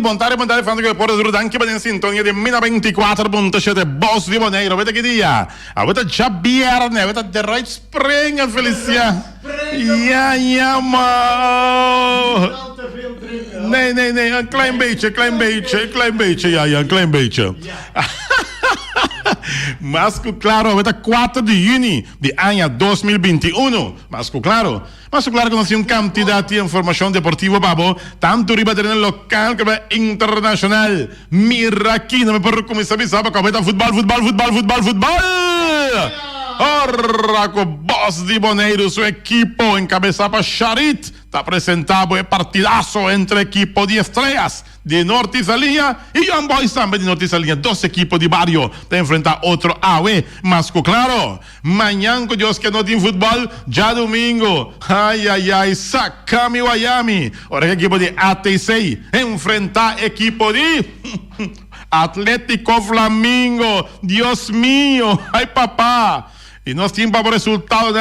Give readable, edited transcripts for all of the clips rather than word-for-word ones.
buon tardi, fanno che porta duro anche in sintonia di Mina 24.7 Boss di Boneiro, avete che dia? Avete già bierne, avete the right spring, Felicia. Ja, ma. Nee, een klein beetje, ja, een klein beetje. Mas claro, avete 4 de junho de ano 2021. Mas claro que nós temos quantidade de informação deportiva, babo, tanto ribattere nel local come internacional. Mira aqui, não me por começar a saber que avete futebol. Ora, com o Boss de Boneiro, sua equipe encabeçada Charit, está apresentado o partidaço entre equipo de estrelas de Norte Salinha e Young Boys também de Norte Salinha. 2 equipos de barrio para enfrentar outro AUE. Mas claro, amanhã, com Deus que não tem futebol, já domingo. Ai, Sakami Miami. Ora, que equipo de ATC enfrentar equipo de Atlético Flamingo. Deus mío, ai papá. E nós temos para o resultado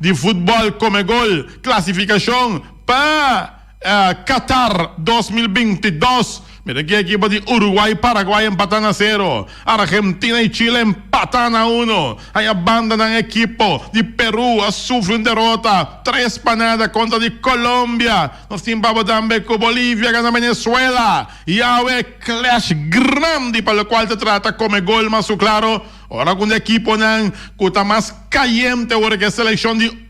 de futebol como gol, classificação para Qatar 2022. Mira aqui a equipe de Uruguai e Paraguai empatando a 0. Argentina e Chile empatando a 1. Aí a banda da equipe de Peru sofre uma derrota 3 para nada contra de Colômbia. Nós temos também com Bolívia ganha Venezuela. E há um clash grande para o qual se trata como gol, mas claro, ora com a equipe que está mais caliente agora que a seleção de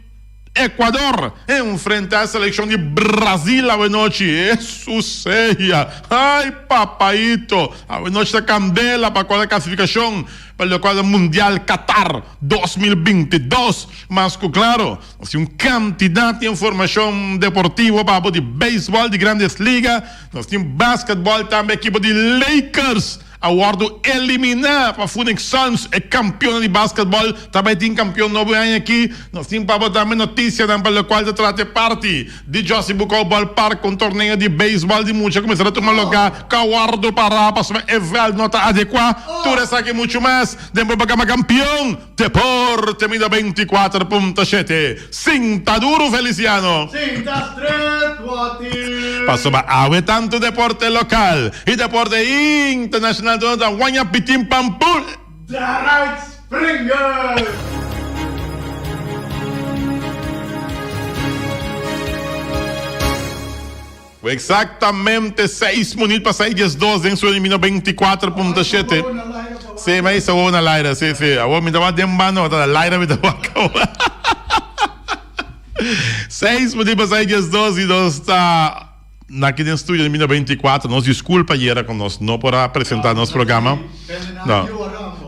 Equador enfrenta a seleção de Brasil a noite. Isso seja. Ai, papaito. A noite da candela para qual a classificação para o quadro mundial Qatar 2022. Mas, claro, nós temos quantidade de informação deportiva para de beisebol de grandes ligas. Nós temos basquetebol também, equipe de Lakers. Aguardo eliminar para Phoenix Suns, é campeão de basquetebol, também tem campeão novo ano aqui. Nós temos para também notícia para o qual se trata parte de Josie Bucol Ballpark com torneio de beisebol de muita. Começar a tomar lugar, aguardo para evel nota adequada. Tudo isso aqui muito mais. Dentro do programa campeão, Deporte Mida 24.7. Sinta duro, Feliciano. Sinta estreito, passou para tanto deporte local e deporte internacional. Guanya Pitim Pampul. The Right Springer. Exatamente 6 minutos para 6 às 12 em sua elimina 24.7. Sim, mas isso é uma laira, sim. A homem estava dembando, a laira me estava acabando. 6 minutos para 6 às 12 e nós está aqui no estúdio de Mina 24, nos desculpa aí era com nós, não para apresentar nosso programa. Não.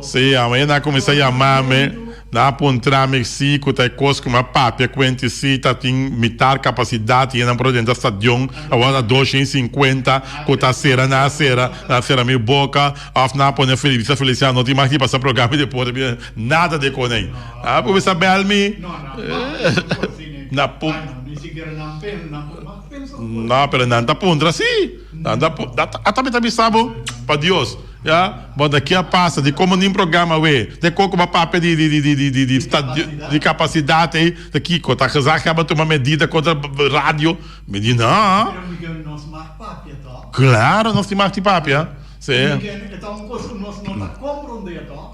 Sim, amanhã comecei a chamar-me, a apontar-me se que tem coisa como a papia, que se tem mitar capacidade, e não para dentro do estadião, agora 250, que está cera na cera minha boca, afinal, põe a Feliciano, não tem mais que passar programa e depois, nada de conem. Ah, por saber, Almi? Não, não, pero nada puntra, sim. Também sabe, para Deus. Já, bom, daqui a passa de como nem programa, de como uma papel de capacidade aí, daqui, quando a casa acaba de tomar medida contra a rádio, medida, claro, nós temos de papel, sim.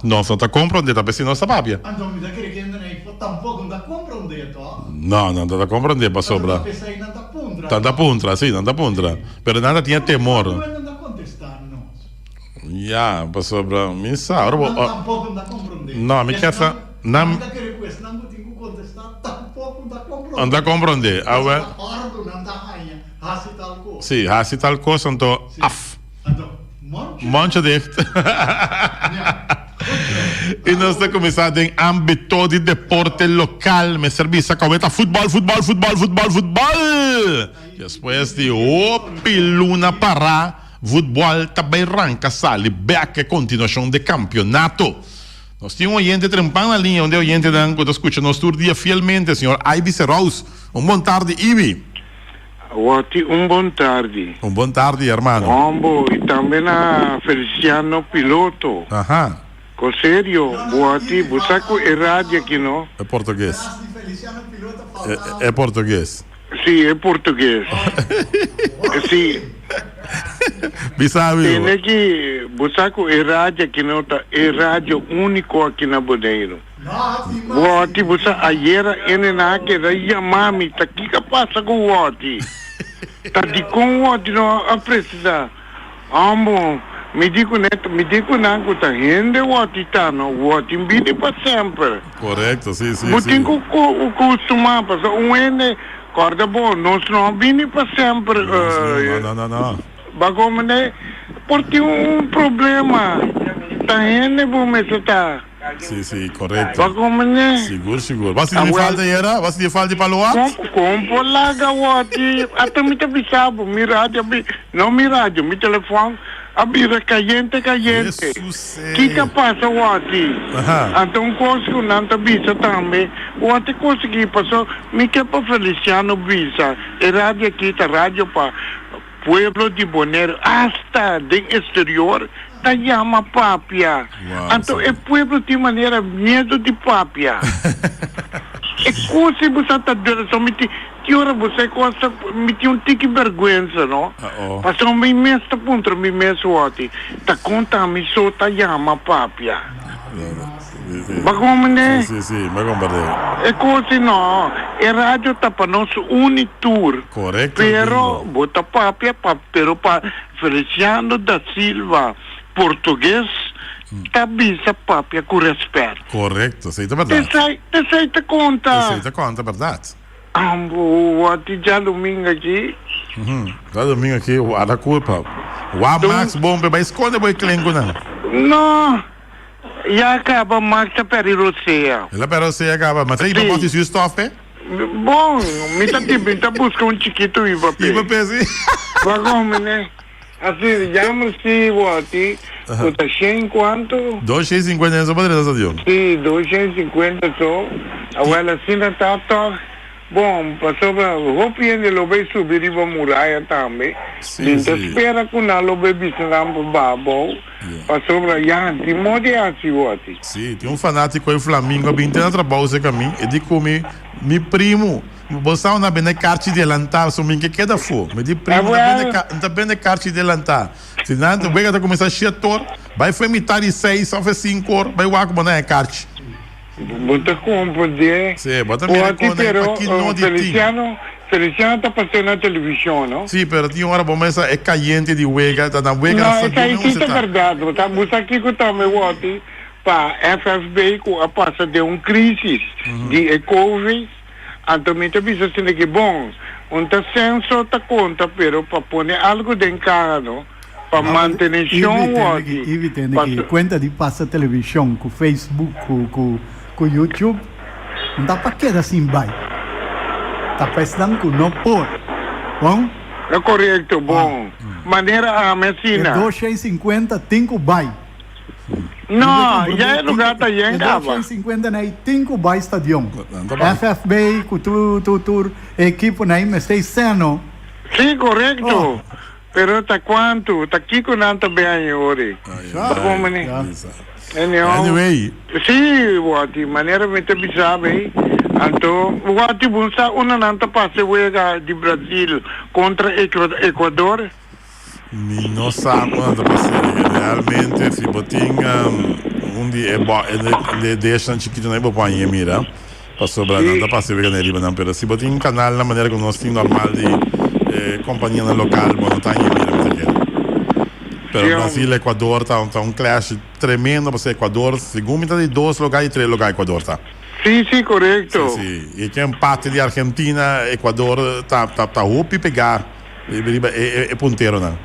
Nós não está compreendendo, talvez se não está papel. Não está compreendendo, para sobrar. Tanta puntra, sim, tanta puntra. Pero nada tinha temor. Já, para sobrar, me sabe. Não, me quer saber. Não está compreendendo. Sim, há tal coisa, então, monte de. E nós estamos começando em âmbito de deporte local. Me serviço a cometa futebol. Depois de Opiluna para futebol também arranca, sale, back a continuação de campeonato. Nós temos um oyente trampando na linha, onde o oyente quando escuta nosso tour dia fielmente, senhor Ibi Serraus. Bom tarde, Ibi. Buon tardi. Buon tardi, hermano. Ombo, e também a Feliciano Piloto. Aham. Com sério, boati, busaco é rádio aqui, não? É português. É português. Sim, é português. Sim. Bisabe. Tem que Busaku é rádio que não tá, é rádio único aqui na Boneiro. Wati busa ayera ene na que daí mami tá que passa com o Wati. Tá de com o Wati não a precisa. Amo, me digo não tá rende o Wati tá no Wati bem para sempre. Correto, sim. Butin o costuma passar um ene corda bom, não bem para sempre. Não. Bagomene, porque problema. Tá rende bom mas tá. Sim, correto. Bagomene. Seguro. Você me falta era? Você me falta para o Como laga Wati, até me bisabo, mi rádio, mi telefone, abira caliente. Que passa Wati? Então consegui não bisa também. Wati consegui passou, me que para Feliciano bisa. E rádio aqui tá rádio para Pueblo de Bonaire hasta de exterior. Da llama papia. Então, é pueblo de maneira medo de papia. É coisa você está dando, só que hora você gosta, me tinha tique vergonha, não? Passou me mesta ponto, me mesta ontem. Tá conta, me só tá llama papia. Bagom, né? Sim, bagom, badé. É coisa, não. É rádio tá para nosso Unitur. Correto. Pero, bota papia, pero para Feliciano da Silva. Português, tabisa papia com respeito. Correto, aceita verdade. Aceita conta. Aceita conta, verdade. Wati já domingo aqui. Já domingo aqui, a culpa. O Max bomba, vai esconder o clengo não. Não. Já acaba Max a periroceia. Ela periroceia acaba, mas aí não pode ser stop, Bom, me tá buscando chiquito e vai pegar. Vamos, né? Assim, chama-se Wati, custa 100 quanto? 250 só para dar Deus. Sim, 250 só. Agora assim tá bom, passou para roupa e ele vai subir e vai muralha também. Então espera que não vai visitar o babo. Passou para já, de modo assim, Wati. Sim, tem fanático aí Flamengo, bem tendo trabalho com mim, e digo me primo. Você não tem carte de lantar, só me que da fo. Me diz primo, não tem carte de lantar. Se não, tu vai começar a chetor, vai foi metade 6, só foi 5 horas, vai o como não é carte. Bota compreender. Sim, bota me recordar aqui no Feliciano está passando na televisão, não? Sim, mas tinha hora bom, essa é caliente de Uega, tá na Uega. Não, essa aí é verdade, tá? Você aqui que tá me Wati, para FFB, a passa de crise de Covid. Então, me precisa ser que bom, censo tá conta, pero para pôr algo de encargo, para manter o show. E tem que conta de passa televisão, com Facebook, com YouTube, não dá para que assim vai. Tá pensando que não pode, bom? É correto, bom. Maneira a medicina. 250 tem que vai. Não, já é lugar tá em Gava. 250 na 5 vai estadião. FFB, com tu equipe na M600. Sim, correto. Pero tá quanto? Tá aqui com nanta bem hoje. Anyway. Sim, Wati, maneira me te bisabe. Então, Wati bunsa una nanta passe wega de Brasil contra Equador. Não sabe quando realmente se botinha dia é deixa chiquito não é bom aí mira passou branco para se ver na riba não pero se botinha canal na maneira como nós tem normal de companhia local bom não tá aí mira pero Brasil Equador tá clash tremendo para Equador segundo metade de 2 lugares e 3 lugares Equador tá. Sim, correto. Sim. E que empate de Argentina Equador tá up e pegar é ponteiro não.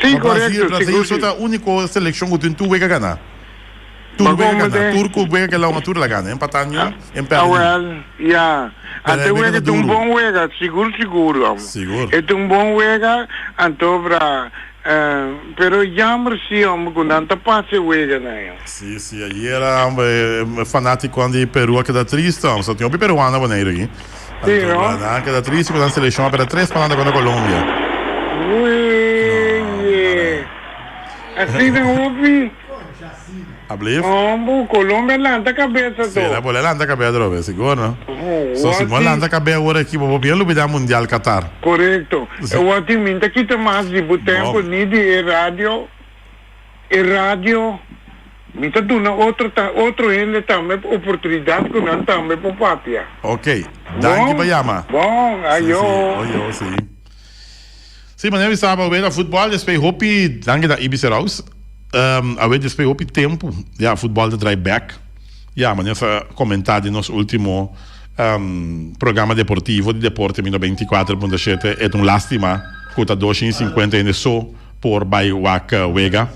Sim, correto. Brasil é a única seleção que tu vai ganhar. Tu vai ganhar. Turco vai ganhar uma turla ganha. Empatanho, yeah. Até o é um bom wega, seguro. É um bom wega, então para pero jammer se com tanta passe wega né. Sim, aí era fanático de Peru que dá triste, só tinha um peruano boneiro aqui. Sim, não? Que dá triste com a seleção para 3 para a Colômbia. Assim não ouvi. Abliv? Colômbia lanta a cabeça. Sim, la bola lanta a cabeça, seguro, não? Só se não lanta a cabeça agora aqui, vou bem lutar Mundial Qatar. Correto. Wati minta kita mais de tempo ni de rádio. E rádio minta tu na outro gente também oportunidade que não também para papia. Ok. Danke Bayama. Bom, ayo. Sim. Sim, mas eu estava vendo futebol, depois hopi, danke da Ibis raus. A ver depois hopi tempo, futebol de drive back. Mas nessa comentário de nosso último programa deportivo de Deporte 24.7 é uma lástima que está 250 ainda só por Baiwak Wega.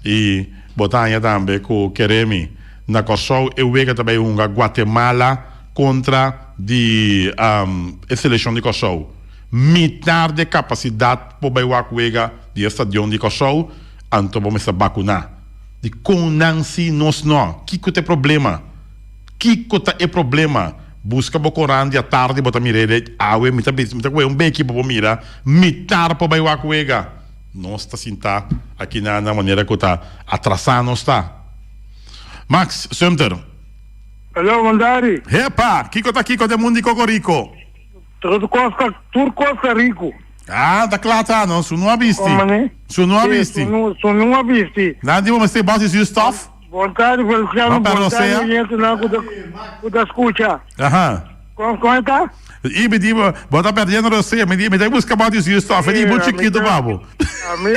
E botanha também com Keremi na Kosovo e Wega também uma Guatemala contra a seleção de Kosovo. Metade de capacidade para Baiwak Wega de estadião de Kosovo, então vamos se vacinar. De conansi nós não. Que é problema? Que é problema? Busca bocorante à tarde, bota mirele, awe, mita bem equipe para mirar, mitar para Baiwak Wega. Nós está sentar aqui na maneira que está atrasando, está. Max Sumter. Hello, Mandari. Epa, Kiko tá aqui com o mundo de Cocorico. Tudo Costa Rico. Tá claro, não, su não ha visto. Su não ha visto. Su não ha visto. Nada, vamos ter base de stuff. Vontade, Feliciano, vontade, gente não kuda escucha. Como está? E me diz, bota perdendo você, me diz busca base de stuff, ele é muito chiquito, babo.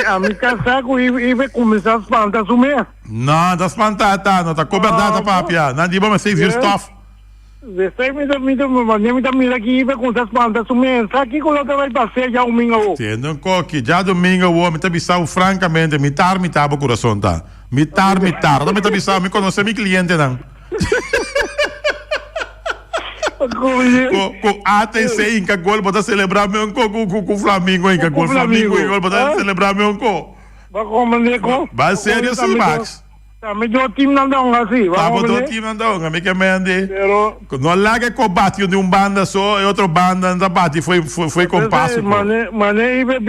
A mim casaco e vai começar a espantar sumir. Não, tá espantado, não, tá cobertada, papia. Nada, vamos ter de stuff. Você me dá mira aqui e vai começar a espantar sumir. Sabe que quando vai passear já domingo? Tendo um coque, já domingo, o homem tá bisao francamente, mitar, o coração, tá? Mitar, não me tá bisao, me conhece meu cliente, não. Com ATC em Cagol, bota celebrar meu com o Flamengo em Cagol, Flamengo em Cagol, bota celebrar meu com. Vai sério sim, Max. Também do time não dá assim. Tava do time não dá, me que mende. Não larga combate de banda só e outra banda não bate, foi com passo. Mas ibe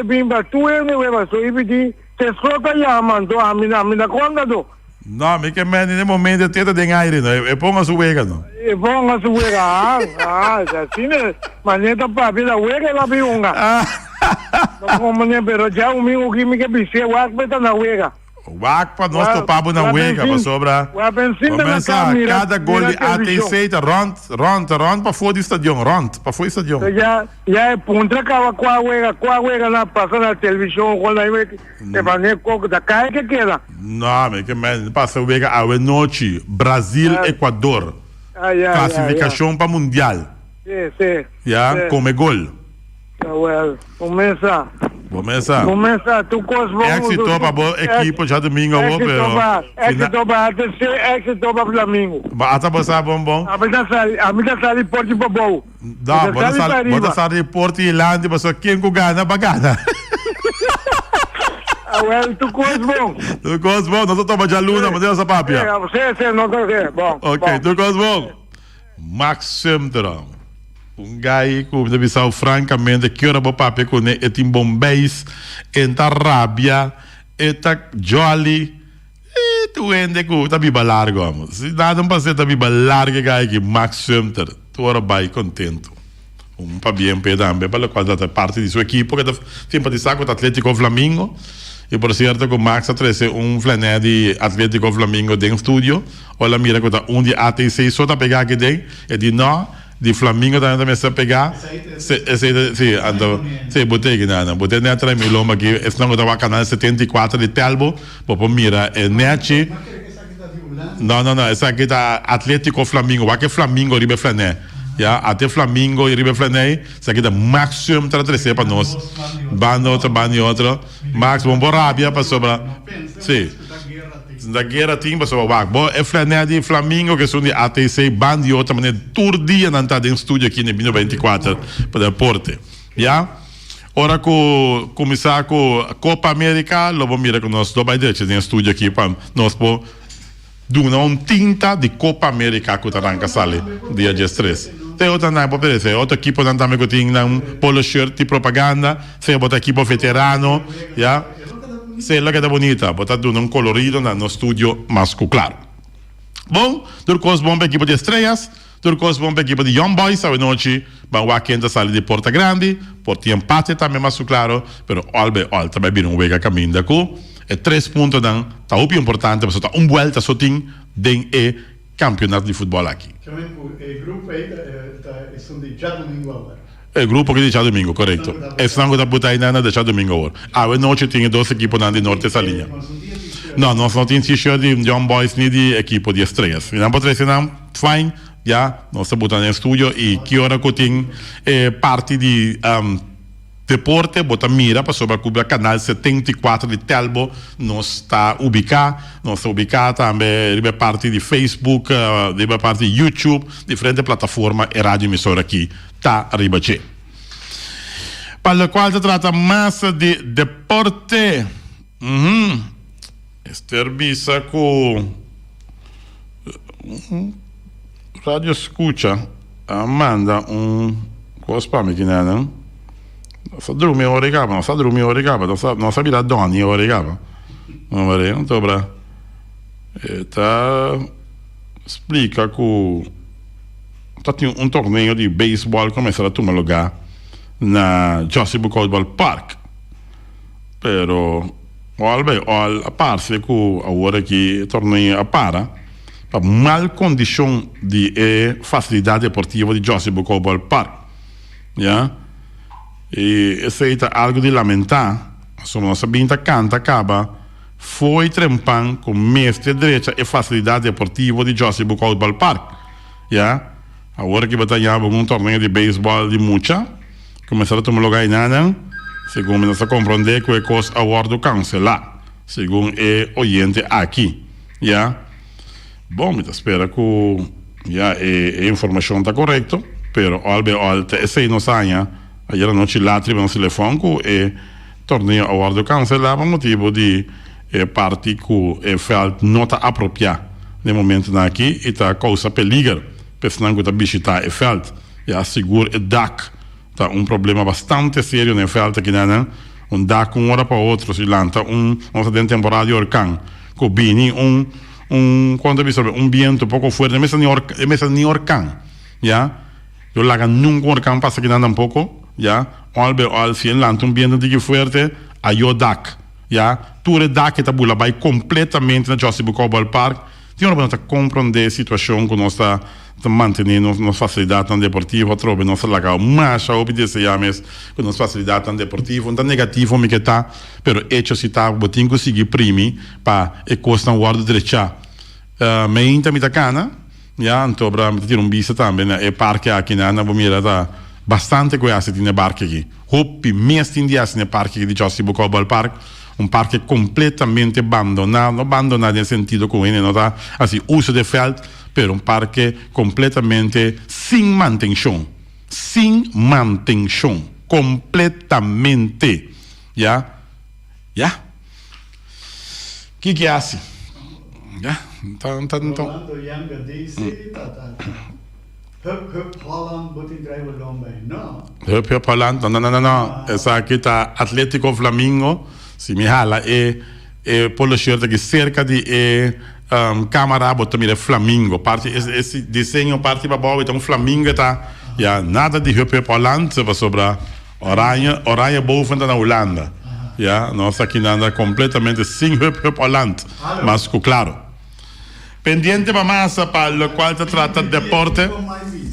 bem, tu é né, só ibe de te sota já mando a mina conta do. Não, me que mende no momento tenta de aire, não. É ponga sua wega, não. É ponga sua wega. Assim né. Mas nem tá para vida wega lá biunga. Não como nem pero já o meu que me que bise wak beta na wega. Wak para nós topamos na wega, para sobra. Começa cada gol de ATC, rond para fora do estadião, para fora do estadião. Já é ponta com a wega na passa na televisão, quando aí é para nem coco da cai que queda. Não, mas que mais passa wega a noite, Brasil, Equador. Classificação para mundial. Sim. Come gol. Começa, tu cosmo. Éxito para a equipe já domingo, éxito para Flamengo. Até passar bom. A mim tá sali porte para bom. Dá, bota sali porte e lande, mas quem que ganha, bagana. Tu cosmo, nós estamos já luna, mas essa papia. Sim, não tá bom. Ok, tu cosmo. Max Sumter. Gai com de visão francamente que ora papel com é tim Bombeis, enta Rábia, eta Jolly, tu ende com tá biba largo, amo. Se nada não passa tá biba larga gai que Max Sumter, tu ora vai contento. Pa bem pedambe, para quando da parte de sua equipe que simpatizar com o Atlético Flamengo. E por certo que o Max trouxe flané de Atlético Flamengo dentro do estúdio, olha mira que tá de ATC só tá pegar aqui dentro, e de não de Flamengo também se pegar sim, botei aqui botei na atrás meu lomba aqui esse não estava canal 74 de Telbo para mira é net não essa aqui tá Atlético Flamengo aqui Flamengo ribe flané até Flamengo e ribe flané essa aqui tá máximo trazer para nós banda outra Max bom rábia para sobra sim da guerra timba so bom é flané de Flamengo que são de ATC band de outra maneira todo dia não tá dentro do estúdio aqui no 24 para deporte ora com começar com a Copa América logo mira com nós do vai dentro do estúdio aqui para nós por uma tinta de Copa América que tá arranca sale dia 13 tem outra não pode ser outra equipe não também que tem um polo shirt de propaganda se outra equipe veterano sei lá que tá bonita, botar colorido no estúdio mais claro. Bom, do cos bom equipe de estrelas, Turcos bom para equipo de Young Boys, a noite, vão a quinta sair de Porta Grande, por empate também, mas claro, pero também vira wega caminho da cu, 3 pontos dan, tá muito importante, mas tá vuelta só tem den campeonato de futebol aqui. O grupo aí é de já domingo agora. O grupo que deixa domingo, correto. É sangue da Butainana deixa domingo agora. A noite tem 2 equipos de norte essa linha. Não, nós não temos t-shirt de Young Boys nem de equipo de estrelas. Não pode ser não, fine, já, nós estamos no estúdio e que hora que tem parte de deporte, bota mira para sobre o canal 74 de Telbo, nós está ubicado também, de parte de Facebook, de parte de YouTube, diferentes plataformas e rádio emissora aqui, tá arriba c'è. Para o qual se trata mais de deporte, Esterbisa com rádio escucha, manda cosa mi chiede, sa dormire ore capa, non sa dormire ore capa, non sa vira donni ore capa. Non vale, non dobra. Ta explica che un torneo di baseball comincia a tomar lugar na Joseph Football Park. Pero a parte que agora que torneo appara, a mal condição de facilidade deportiva de Joseph Football Park. Ja? E isso é algo de lamentar. Se nossa binta canta acaba foi trempan com mestre direita e facilidade deportiva de Joseph Football Park. Ja? Agora que batalhava um torneio de beisebol de mucha, começaram a tomar lugar em nada, segundo nós compreender que é coisa award do cancelar, segundo é oyente aqui. Ja? Bom, me espera que a informação está correta, pero esse não sai. Ieri notte l'altro non si le fanno e torneo a guardo cancellava motivo di parti che è felt nota appropria nel momento aqui e ta causa perigo per non che visita e felt e assicura e DAC ta un problema bastante serio nel felt che non un DAC un'ora per altro si lanta nostra temporada di orcan co bini quando bisogna un viento poco fuerte messa ni orcan ja yo la nunca orcan passa che non un poco ja, al si in lanto un viento di fuerte a io DAC, ja, tu DAC che tabula vai completamente na Joseph Football Park, ti non possiamo comprendere la situazione con nostra mantenere nostra facilità deportiva, trovo nostra laga, mas a obbedire james con nostra facilità deportiva, un negativo mi che ta, però echo si ta botin così primi pa e costa un guardo direita. Me inta mi tacana, ja, antobra mi tiro un bisa também e parque aqui na bomira ta bastante coisa tinha parque aqui. Hoppi mais indias nel parque di Joseph Football Park, un parque completamente abbandonato nel sentido come non ha assim uso del feld, per un parque completamente sin manutención, completamente, ya, ¿qué hace? Ya, tanto. Rolando Younger dice, Hup Holland moet in drijven dan bij. No. Hup Holland, no. Essa aqui tá Atlético Flamingo, se me hala polo shirt que cerca de câmara bota mira Flamingo, parte esse desenho parte para baixo então Flamingo tá, ja nada de Hup Holland, se vai sobrar Oranje boven na Holanda. Ja, nós aqui nada completamente sem Hup Holland, mas claro. Pendiente para massa para lo qual se trata de deporte.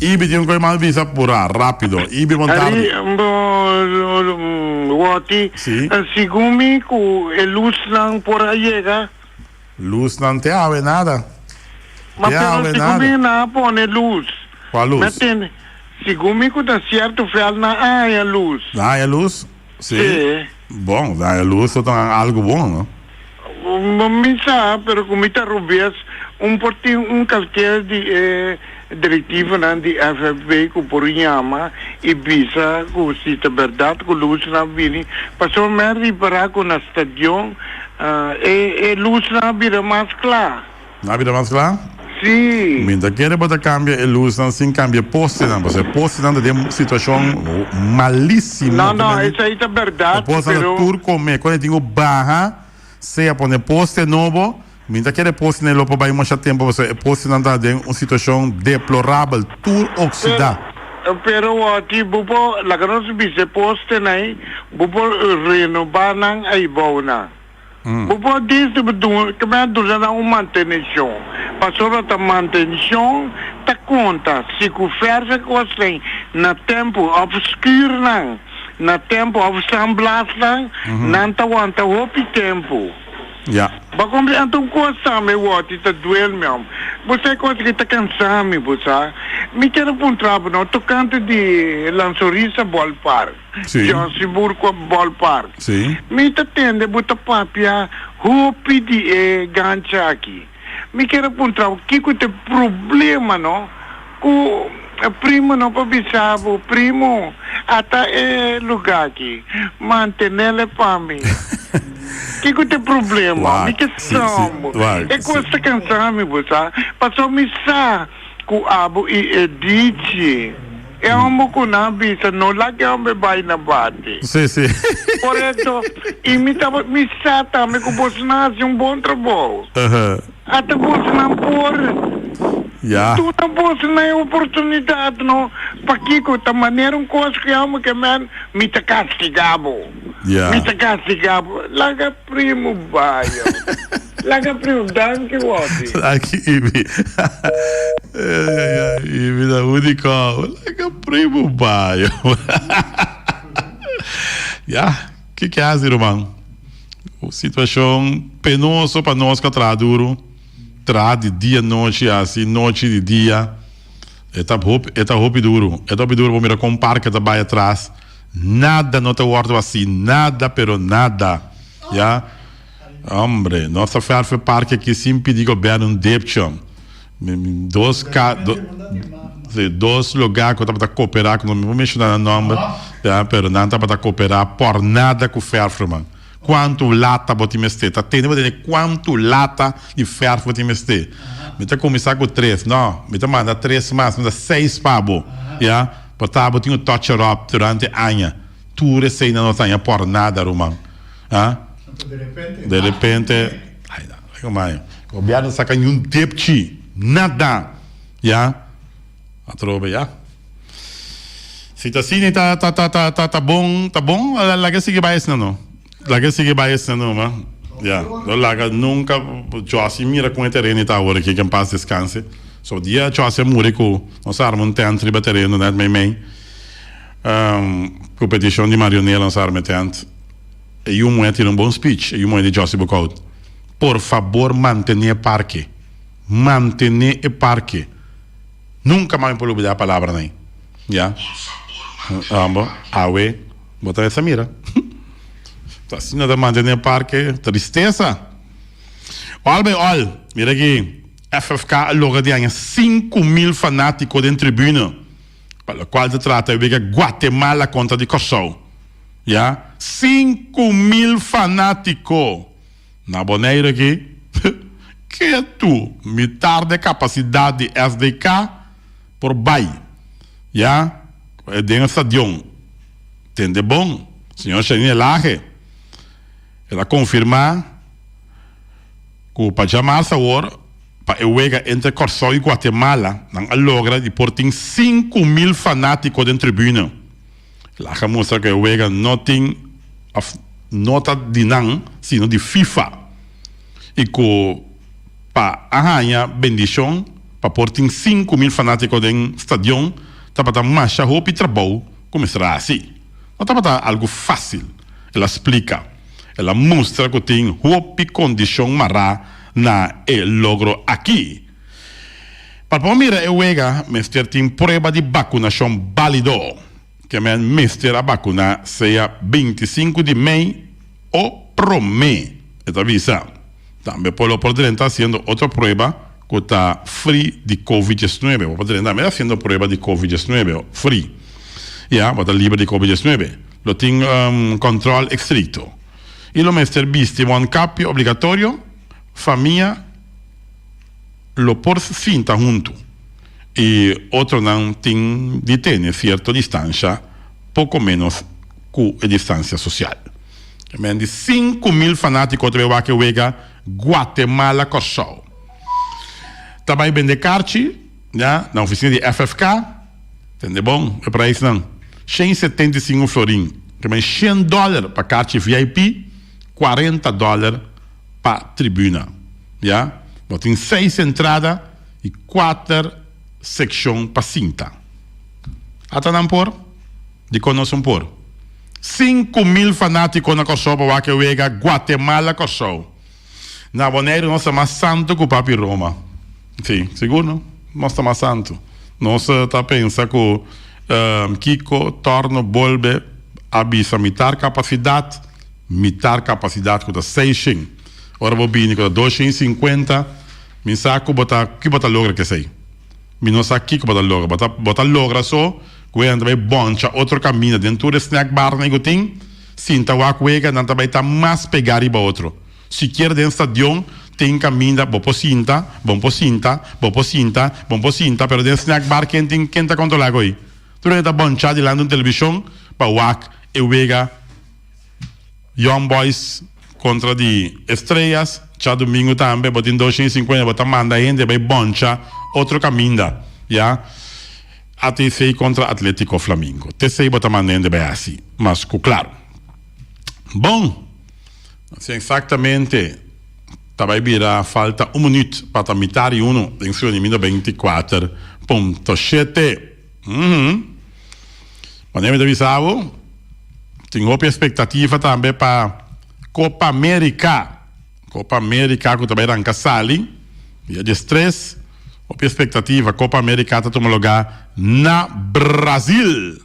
Ibi tiene que mal visa pura rápido. Ibi montardi. Wati. Sì. Sigumi ku luz lang por llega. Luz non te ave nada. Ma però sigumi na pone luz. Qual luz? Matene. Sigumi ku da certo fel na aia luz. Aia luz? Sì. Sì. Bom, aia luz é algo bom, não? Mi sa, però come ta rubias un cartier di direttiva di FFB che por chiama e visa che si è verdad che luz na vini passò me riparare con la stagione e luz na vira mais clara. Na vira mais clara? Sì. Mentre quer botar cambia e luz não sem cambia poste não, você poste não tem situação malíssima. Não, essa aí é verdade. Poste no turco me quando tenho barra se a poner poste novo Minta que depois ne lopo vai muito tempo você posto nanda de uma situação deplorável tur oxida. Pero wati bubo lagano se poste nai bubo renovar nang ay bona. Bubo desde bedo que me durante uma manutenção. Passou a manutenção ta conta se que ferve costem na tempo obscuro nang na tempo obsamblas nang nanta wanta hopi tempo. Ja. Bakom antong coisa me wati ta duel mesmo. Você coisa que tá cansado, você. Me quero apontar no tocante de Lançorissa Ballpark. Sim. Johannesburgo Ballpark. Sim. Me tá tende buta papia hopi de gancha aqui. Me quero apontar o que tem problema no com primo não pabisabo primo até lugar aqui mantenele família. Que tem problema? Me que somos. É coisa cansada, você. Passou me sa com abo e edite. É uma coisa bisa não lá que eu me vai na bate. Sim. Por isso, e me tava me sa também com você nasce bom trabalho. Até você não por Ja. tu não pode na oportunidade não para que da maneira coisa que amo que me tá castigado. Ja. Me tá castigado. Laga primo baio. Laga primo danke wati. Aqui Ibi da única. Laga primo baio. Ja, que é, irmão? Situação penosa para nós que duro. De dia noite assim noite de dia eta roupa duro vou mirar com parque da baia atrás nada não te guardo assim nada pero nada já hombre nossa ferve parque aqui sempre digo bem um depchão dois lugares que eu tava cooperar com não vou mencionar o nome já pero não tava cooperar por nada com ferve mano. Quanto lata você me está? Tem quanto lata de ferro você me está? Me tá começar com 3, não? Me tá mandar 3 mais, me dá 6 pabo, já? Porque eu tenho touch up durante anos. Tu receita não tem por nada, Romão, ah? De repente, ai não, como é? O governo saca nenhum tepchi, nada, já? A tropa, já? Se tá assim, tá bom, larga seguir vai isso não? Laga sige bias não, mano. Já. Laga nunca Josi mira com o terreno tá agora que quem passa descanse. So dia Josi muri com nós armamos tent riba terreno net mei. Competição de marionela nós armamos tent. E um momento um bom speech, e um momento de Josi Bocaut. Por favor, mantenha parque. Mantenha o parque. Nunca mais por olvidar a palavra nem. Já. Awe, botar essa mira. Assim nada manter no parque, tristeza. Olha, mira aqui, FFK logo de ano 5.000 fanáticos dentro da tribuna, para o qual se trata de Guatemala contra de Kosovo. Já? 5.000 fanáticos. Na boneira aqui, que tu, metade da capacidade de SDK por bairro. Já? É dentro do estadião. Entende bom? Senhor Xanin Laje. Ela confirma que o Pajamar Sawor para o entre Corsó e Guatemala não logra de por 5.000 fanáticos dentro da tribuna. Ela mostra que o não tem nota de não, sino de FIFA. E que para arranhar bendição para por 5.000 fanáticos dentro do estádio, tá para marcha roupa e trabalho começará assim. Não tá para algo fácil. Ela explica. Ela mostra que tem roupa e condição mará na logro aqui. Para mira eu mestre tem prova de vacunação válido. Que é mestre a vacuna seja 25 de maio ou pro mês. Esta visa. Também por dentro está fazendo outra prova que está free de COVID-19. Por dentro também está fazendo prova de COVID-19 free. Já, está livre de COVID-19. Lo tem controle estrito. E lo mestre viste un capio obbligatorio, famiglia lo por finta junto. E outro não tem de ter certa distância, pouco menos que a distância social. De 5.000 fanáticos de que Guatemala Corsol. Também vende karte, já, na oficina de FFK. Entende bom? É para isso não. 175 florim. Também $100 para karte VIP, $40 para tribuna. Já? Tem 6 entradas e 4 secções para cinta. Até não por? De conosco por. 5.000 fanáticos na Corsol para que vega Guatemala Corsol. Na Bonaire nós estamos santo com o Papi Roma. Sim, seguro não? Nós estamos santo. Nós estamos pensando que Kiko torna bolbe abisa mitar capacidade com 6. Ora vou vir com 250. Me saco que bota logra que sei. Me não sabe que bota logra só. Quando vai boncha outro caminho dentro do snack bar na tem. Sinta o aquega não também tá mais pegar e outro. Se quer dentro do estadião tem caminho bom por cinta, pero dentro do snack bar quem tá controlando aí. Tu não tá bonchado lá na televisão para o ac e vega Young Boys contra de Estrelas, já domingo também, botem 250, botar manda ainda, vai boncha, outro caminho, já? ATC contra Atlético Flamengo. TC botar manda ainda, vai assim, mas claro. Bom, assim, exatamente, vai virar falta 1 minuto para terminar e 1, em seu número 24.7. Mas nem me avisava, tem outra expectativa também para Copa América que também arranca sali dia de estresse. A expectativa Copa América está tomando lugar na Brasil.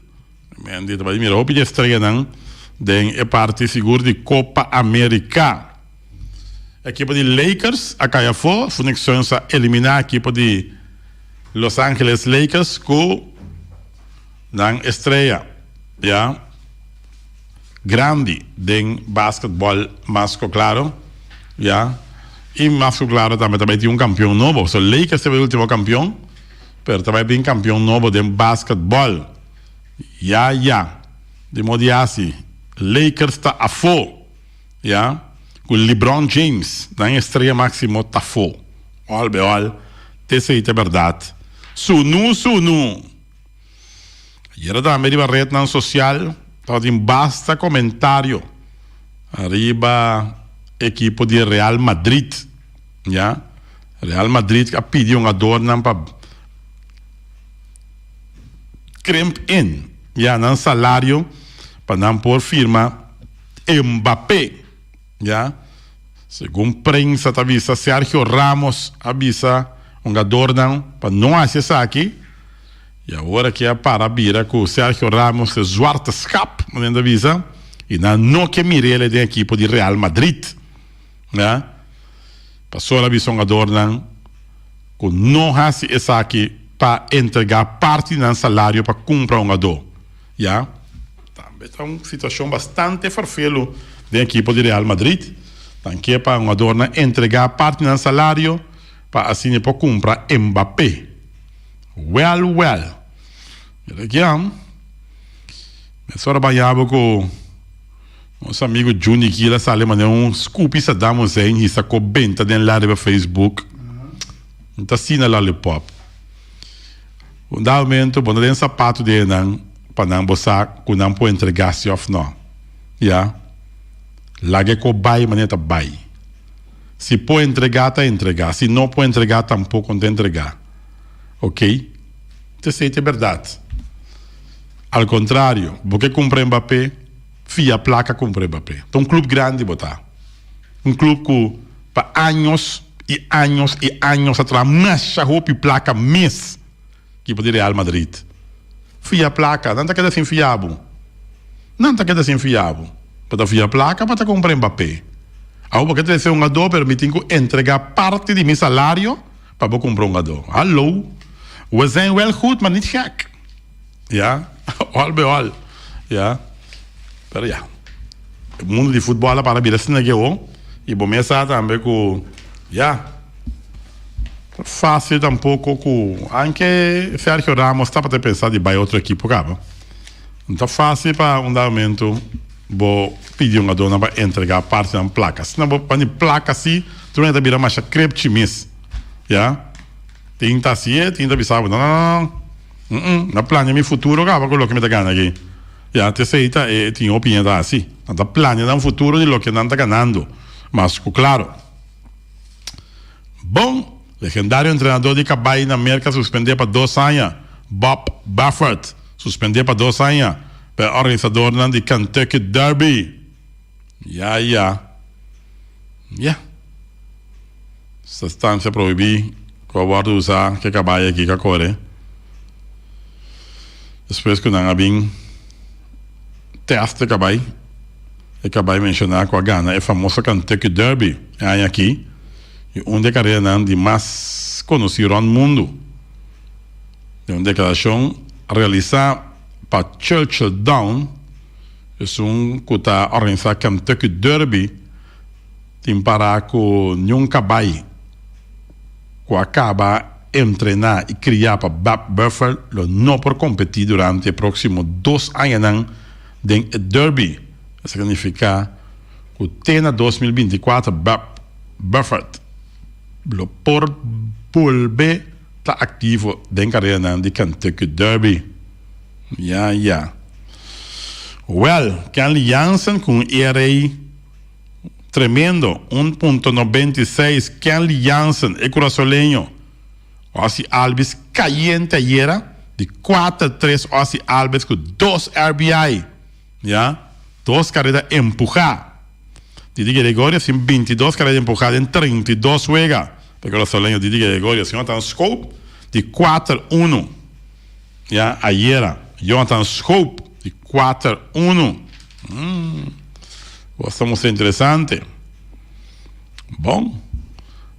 Mira, o de estreia não é parte segura de Copa América. A equipe de Lakers a caia fora, conexões a eliminar a equipe de Los Angeles Lakers com na estreia, já grande de basquetebol masco claro, já e masco claro também tem campeão novo. So Lakers teve o último campeão, pero também tem campeão novo de basquetebol. Já de modo assim, Lakers está a fora, já com LeBron James na estreia máximo está fora. Olha, isso é verdade. Sunu. E era também de rede social. Tem basta comentário arriba equipo de Real Madrid, já? Real Madrid que pediu um adorno para crimp in, já, não salário para não pôr firma Mbappé, já? Segundo prensa avisa Sergio Ramos avisa um adorno para não acessar aqui. E agora que é para vir com o Sergio Ramos de Zwarteskap, mandando avisa, e não que Mirele da equipe de Real Madrid, né? Passou a visão adorna, com não há essa aqui para entregar parte do salário para comprar um ador, já? Também é uma situação bastante farfelo da equipe de Real Madrid, que é para um adorno entregar parte do salário para assim para comprar Mbappé. Well. Aqui, eu só trabalhava com nosso amigo Juni que ele sale um scoop se damos em isso com benta dentro lá do Facebook. Então assim na lollipop. Um momento, quando tem sapato de não para não botar, quando não pode entregar se off não, já. Lá que o bai maneta bai. Se pode entregar, tá entregar. Se não pode entregar, tampouco não entregar. Ok? Isso é verdade. Ao contrário, porque compra Mbappé, fia placa compra Mbappé. Então, um clube grande botar. Um clube que, para anos e anos atrás, mexa roupa e placa mês, que pode Real Madrid. Fia placa, não está querendo assim fiável. Para fia placa, para comprar Mbappé. Aí, porque tem que ser um ador, permite entregar parte de meu salário para comprar um ador. Hallo? We zijn wel goed, maar niet gek. Ja, all bij all. Ja, pero ja. O mundo de futebol é para vir assim aqui, e começar também com, ja, fácil tampouco com, anche Sergio Ramos está para pensar de vai outra equipe, cara. Então fácil para um momento, vou pedir uma dona para entregar parte da placa. Se não vou para placa assim, Tu não vira mais crepe chimis. Já? Tinta assim, tinta bisava. Não. Na plano meu futuro, acaba com o que me tá ganhando aqui. Já, te sei, tinha opinião assim. Na plano de um futuro de lo que não tá ganhando. Mas, claro. Bom, legendário treinador de Cabai na América suspendeu para 2 anos. Bob Baffert suspendeu para 2 anos. Para organizador de Kentucky Derby. Ya. Substância proibida. Que eu vou usar, que Cabai aqui, que a core. Depois que não há bem teste Cabai. E Cabai mencionar com a Gana. É famoso Kentucky Derby. É aqui. E onde carreira de mais conhecido no mundo. De uma declaração realizada para Churchill Down, é que está organizado Kentucky Derby, tem para com nenhum cabai, que acaba treinar e criar para Bob Baffert, não por competir durante os próximos 2 anos de Derby. Isso significa que tem 2024 Bob Baffert por volver a ativo dentro da carreira de Kentucky Derby. Ya. Well, que aliança com ERA tremendo, 1.96, que aliança é corazoleño. Ozzy Albies caliente ayer, de 4-3 Ozzy Albies con 2 RBI. Ya, 2 carreras empujadas. Didi Gregorio sin 22 carreras empujadas en 32 juegos. Porque los soleños Didi Gregorio, si Jonathan Scope, de 4-1. Ya, ayer, Jonathan Scope, de 4-1. Estamos interesante. Bom,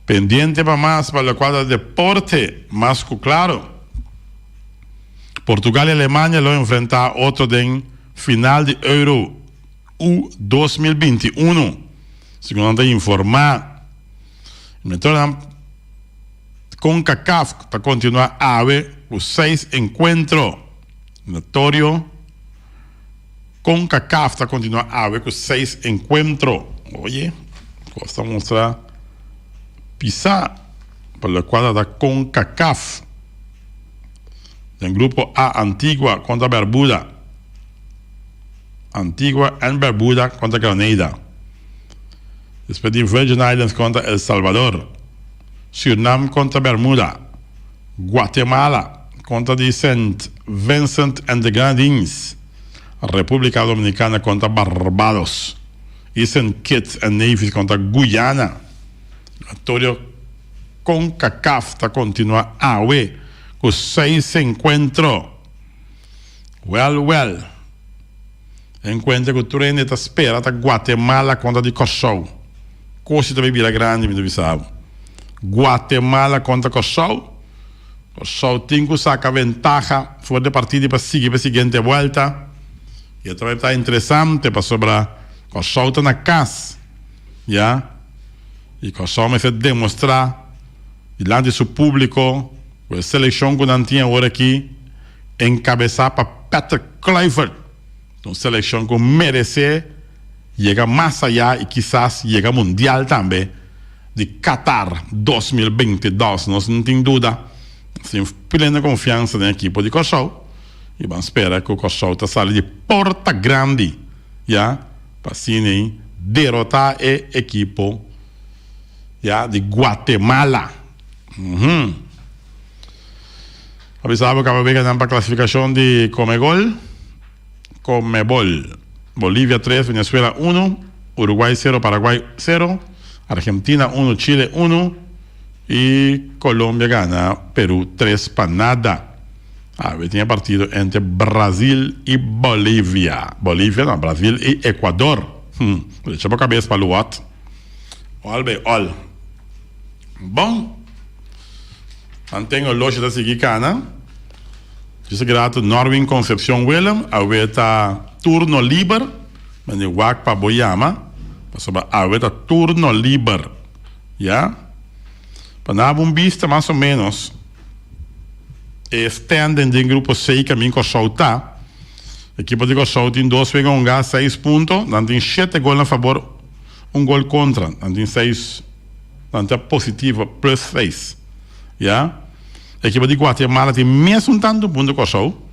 pendiente para más, para el cuadro de deporte, más claro. Portugal y Alemania lo enfrentan otro de final de Euro U 2021. Según han informado, CONCACAF para continuar a ver los 6 encuentros. Notorio CONCACAF para continuar a ver los 6 encuentros. Oye, costa mostrar pisar para la cuadra da CONCACAF. Del grupo A, Antigua contra Barbuda. Antigua en Barbuda contra Grenada. Después de Virgin Islands contra El Salvador. Surinam contra Bermuda. Guatemala contra de St. Vincent and the Grenadines. República Dominicana contra Barbados. Y St. Kitts and Nevis contra Guyana. Antonio CONCACAF está continua a ver con 6 encuentros. Well. Encuentro que tu rende ta espera ta Guatemala contra de Kosovo. Coisa também vira grande, me duvidava. Guatemala contra Kosovo. Kosovo tem que sacar ventaja fora de partida para seguir para a seguinte volta. E também está interessante para sobrar. Kosovo está na casa. Já? E Kosovo me fez demonstrar diante de seu público a seleção que não tinha agora aqui encabeçar para Patrick Kluivert. Uma seleção que merece chegar mais allá e quizás chegar mundial também de Qatar 2022. Nós não tem dúvida. Sem plena confiança na equipe de Kosovo. E vamos esperar que o Kosovo está saindo de porta grande, já, para assim derrotar a equipe já, de Guatemala. Avisava que vai ganhar para a classificação de Comebol. Bolivia 3, Venezuela 1, Uruguay 0, Paraguay 0, Argentina 1, Chile 1 y Colombia gana Perú 3 para nada. Tiene partido entre Brasil y Bolivia. Brasil y Ecuador. Le echamos cabeza para el Luat. All. Bom. Mantengo el loche de Sigicana. Dice grato Norwin Concepción Willem, ahorita turno libre, me wak pa Boyama, para ahorita turno libre, ya. Para un vista más o menos, están en el grupo 6 que a mí Kosovo equipo de Kosovo tiene 2 juegos, un gas 6 puntos, tiene 7 goles a favor, un gol contra, tiene 6 dan tá positivo plus 6. Ja? A equipe de Guatemala tem mesmo tanto ponto com o show.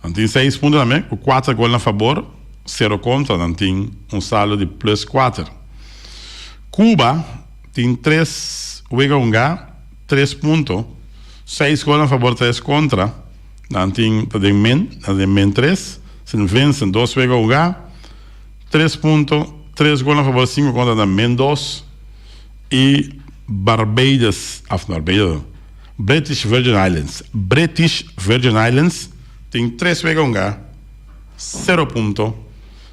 Dan tem 6 pontos também, com 4 gols a favor, 0 contra, dan tem saldo de plus 4. Cuba tem 3 juega 3 pontos, 6 gols a favor, 3 contra, dan tem men 3, se vencem 2 juega 3 pontos, 3 gols a favor, 5 contra, dan men 2. E British Virgin Islands tem 3 juega 0 pontos,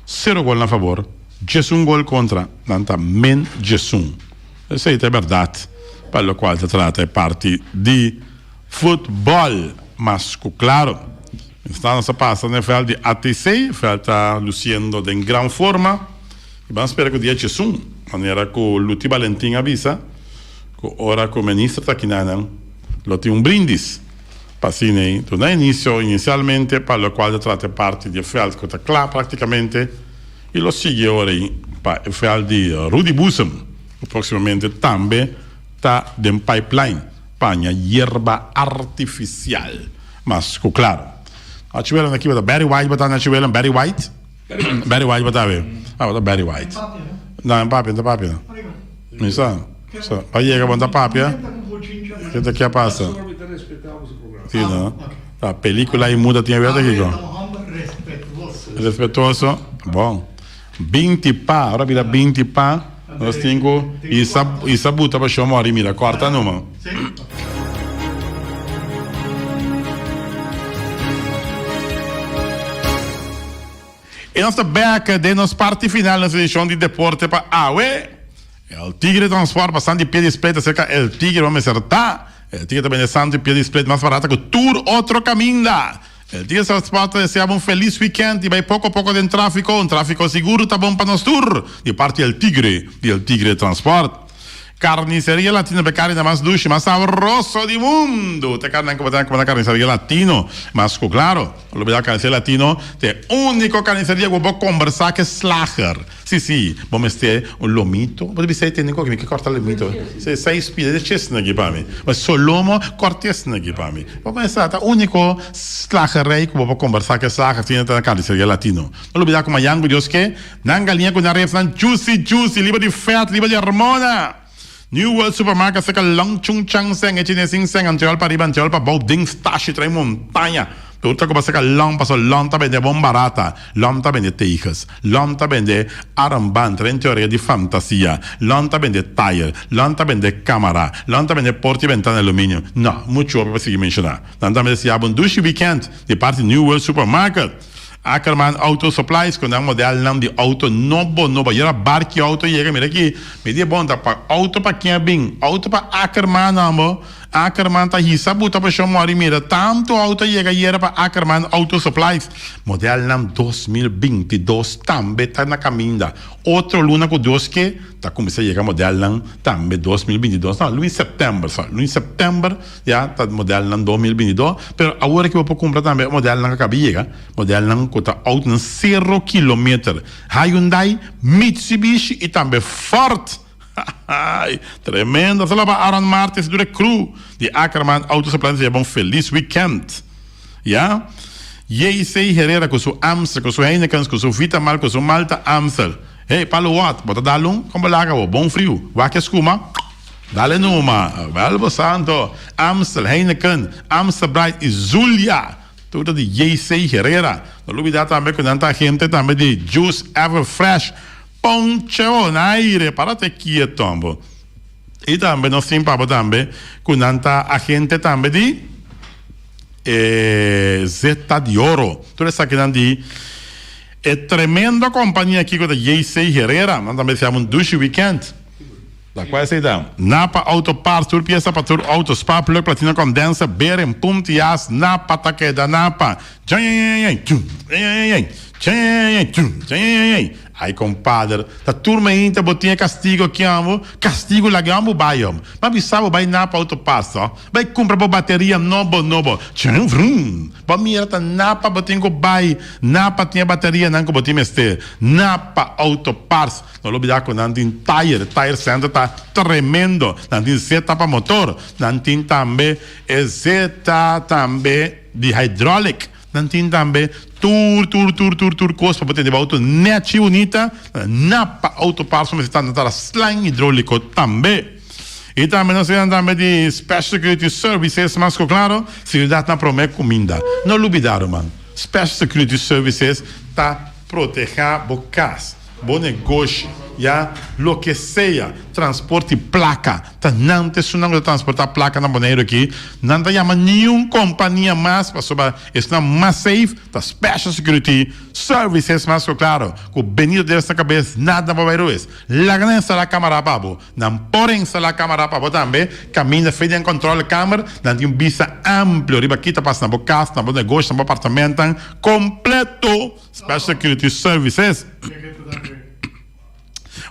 0 gols a favor, 1 gol contra, nanta men 1. Isso é verdade, para o qual se trata parte de futebol, mas claro, estamos passando no fel de ATC, fel está luciendo em grande forma, e vamos esperar que o dia 1, maneira que o Luti Valentim avisa, que ora que o ministro está aqui lo tem brindis, Passine, tu no inicialmente, per lo quale tratta parte di fel che sta claro praticamente, e lo sigue ora per fel di Rudy Busem, prossimamente tambe sta den pipeline, pagna hierba artificial, ma claro. A ci vuole aqui da Barry White, batana ci vuole Barry White? Barry White batave. Da Barry White. No, in papia. Mi sa. Ma ieri che da papia? Che da che passa? Sì, no? La pellicola in muda tinha verde aqui, Respetuoso. Bom. 20 pa, ora vira 20 pa. Nós temos e sabuta para chamar a mira, corta numa. E nós estamos back de nos parte final na edição de deporte para Aue. O Tigre Transport passando de pé de split cerca o Tigre vamos acertar. O Tigre também passando de pé de split mais barato que o Tour outro caminho. O Tigre Transport deseja feliz weekend e vai pouco a pouco de tráfico seguro tá bom para nós Tour. De parte do Tigre Transport. Carniceria Latino per carne más dulce, más sabroso del mundo. Te carne como la carnicería Latino, más claro. Lo que carnicería Latino, te único carnicería que puedo conversar que es Slager. Sí, vamos a estar un lomito. Vos debes ser técnico que corta el lomito. 6 pies de chestnut aquí para mí. Mas solomo cortesna aquí para mí. Vamos a estar único Slager que puedo conversar que Slager tiene la carnicería Latino. No lo olvides como yango Dios que nanga línea con una refran juicy, libre de fat, libre de hormona. New World Supermarket seca long chung chang seng echine sing seng antiol pa riban antiol pa bau ding stash tre montanha. Tutto come seca long paso long ta vende bomba barata, long ta vende teigas, long ta vende armband, in teoria di fantasia, long ta vende tire, long ta vende camera, long ta vende porti ventane alluminio. No, mucho per si mencionar. Long ta si abun dushi weekend di parte New World Supermarket. Ackerman Auto Supplies, con un modello di auto novo, era barchi auto llega, mira aqui, me dia bom tá para auto para quem é bem, auto para Ackerman amor, Ackerman tá aí, sabuta para chamar mira, tanto auto llega era para Ackerman Auto Supplies, modelo 2022 também tá na caminho, outro luna com Deus que tá começando a chegar modelo também 2022, não, em setembro já tá modelo 2022, pero agora que eu vou comprar também modelo que acabei de chegar, modelo que tá auto 0 km, Hyundai, Mitsubishi e também Ford. Tremendo, só para Aaron Martins do Cru de Ackerman Auto Supplies, é bom feliz weekend, ja? J.C. Herrera com seu Amstel, com seu Heineken, com seu Vitamal, com seu Malta Amstel. Hey, Paulo Watt, bota dalung, como lá acabou, bom frio, vaca escuma, dale numa, Velvo Santo, Amstel, Heineken, Amstel Bright e Zulia, tudo de J.C. Herrera. Não olvidar também com tanta gente também de Juice Everfresh, Poncho Naire, para te quieto, tombo. E também nós temos também com tanta gente também de Zeta de Oro, tudo isso aqui de é tremenda companhia aqui com a J.C. Herrera, mas também se chama Dushi Weekend. Da qual é a Napa Auto Parts, tur pieza para tur auto spa, plug platina condensa, beren, puntias, Napa Aí, compadre, a turma ainda botinha castigo aqui, castigo lá, baiam. Mas bisavo vai na para autopasso, vai comprar bateria novo. Tchum, vrum. Para mim, era napa botinha que vai, napa tinha bateria, não que botinha este, napa autopasso. Não olvidar que não tem tire center tá tremendo, não tem seta para motor, não tem também seta também de hydraulic. Não tem também tour coisa para poder auto net bonita, napa autopasso, mas está na slang hidráulico também. E também nós temos também de Special Security Services, mas claro, se dá na promessa comida. Não olvidaram, mano. Special Security Services está proteger bocas, bom negócio, já, lo que seja, transporte placa, tá não te sunando de transportar placa na Bonaire aqui, não te chama nenhuma companhia mais, para sobre está mais safe, tá Special Security Services, mas claro, com o benito dessa cabeça, nada vai ver isso. La ganância da câmera pabo, não porém se la câmera pabo também, caminha feito em controle câmera, não tem vista amplo, riba aqui tá passando na boca, na bom negócio, na bom apartamento, completo, Special Security Services.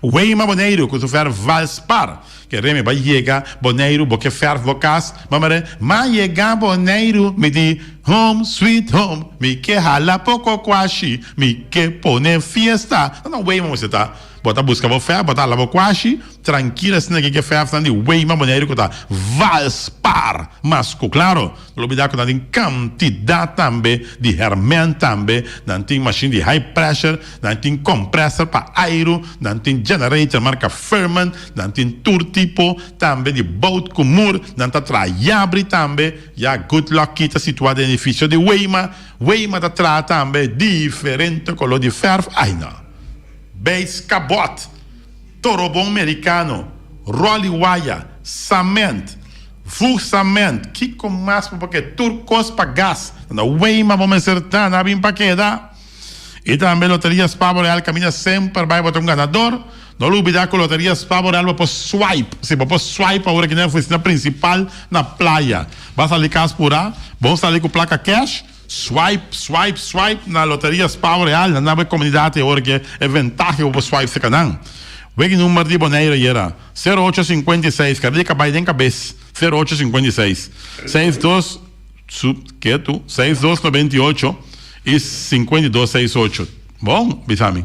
Weima Bonaire, que tu fer Valspar, que reme vai chegar Bonaire, porque fer vocas, mas chegar Bonaire, me di home, sweet home, me que hala pouco quashi, me que pone fiesta. Não, Weima você tá. Bota busca o fer, bota lá o quashi, tranquila, assim que fer, tá de Weima Bonaire, que tá Valspar. Mas, claro, não olvidar que não tem quantidade também de hermen também, não tem machine de high pressure, não tem compressor para aero, não tem generator marca Furman, não tem tour tipo também de boat com mur, não tá traiabre também, já good luck que está situado em edifício de Weima tá atrás também diferente color de ferro, ai não. Base cabot, torobão americano, rolly wire, cement, cement, que com máximo porque turcos para gás, na Weima vamos acertar, não vim para quedar. E também loterias Pavo Real caminha sempre vai botar ganador. Não olvidar que loterias Pavo Real vai por swipe, se vai por swipe agora que nem a oficina principal na praia. Vai sair caso por lá, vamos sair com placa cash. Swipe na loterias Pavo Real, na nova comunidade agora que é vantagem para swipe se canal. O número de Bonaire era 0856, cadê que vai dentro cabeça? 0856 62 6298 e 5268. Bom, Bisami?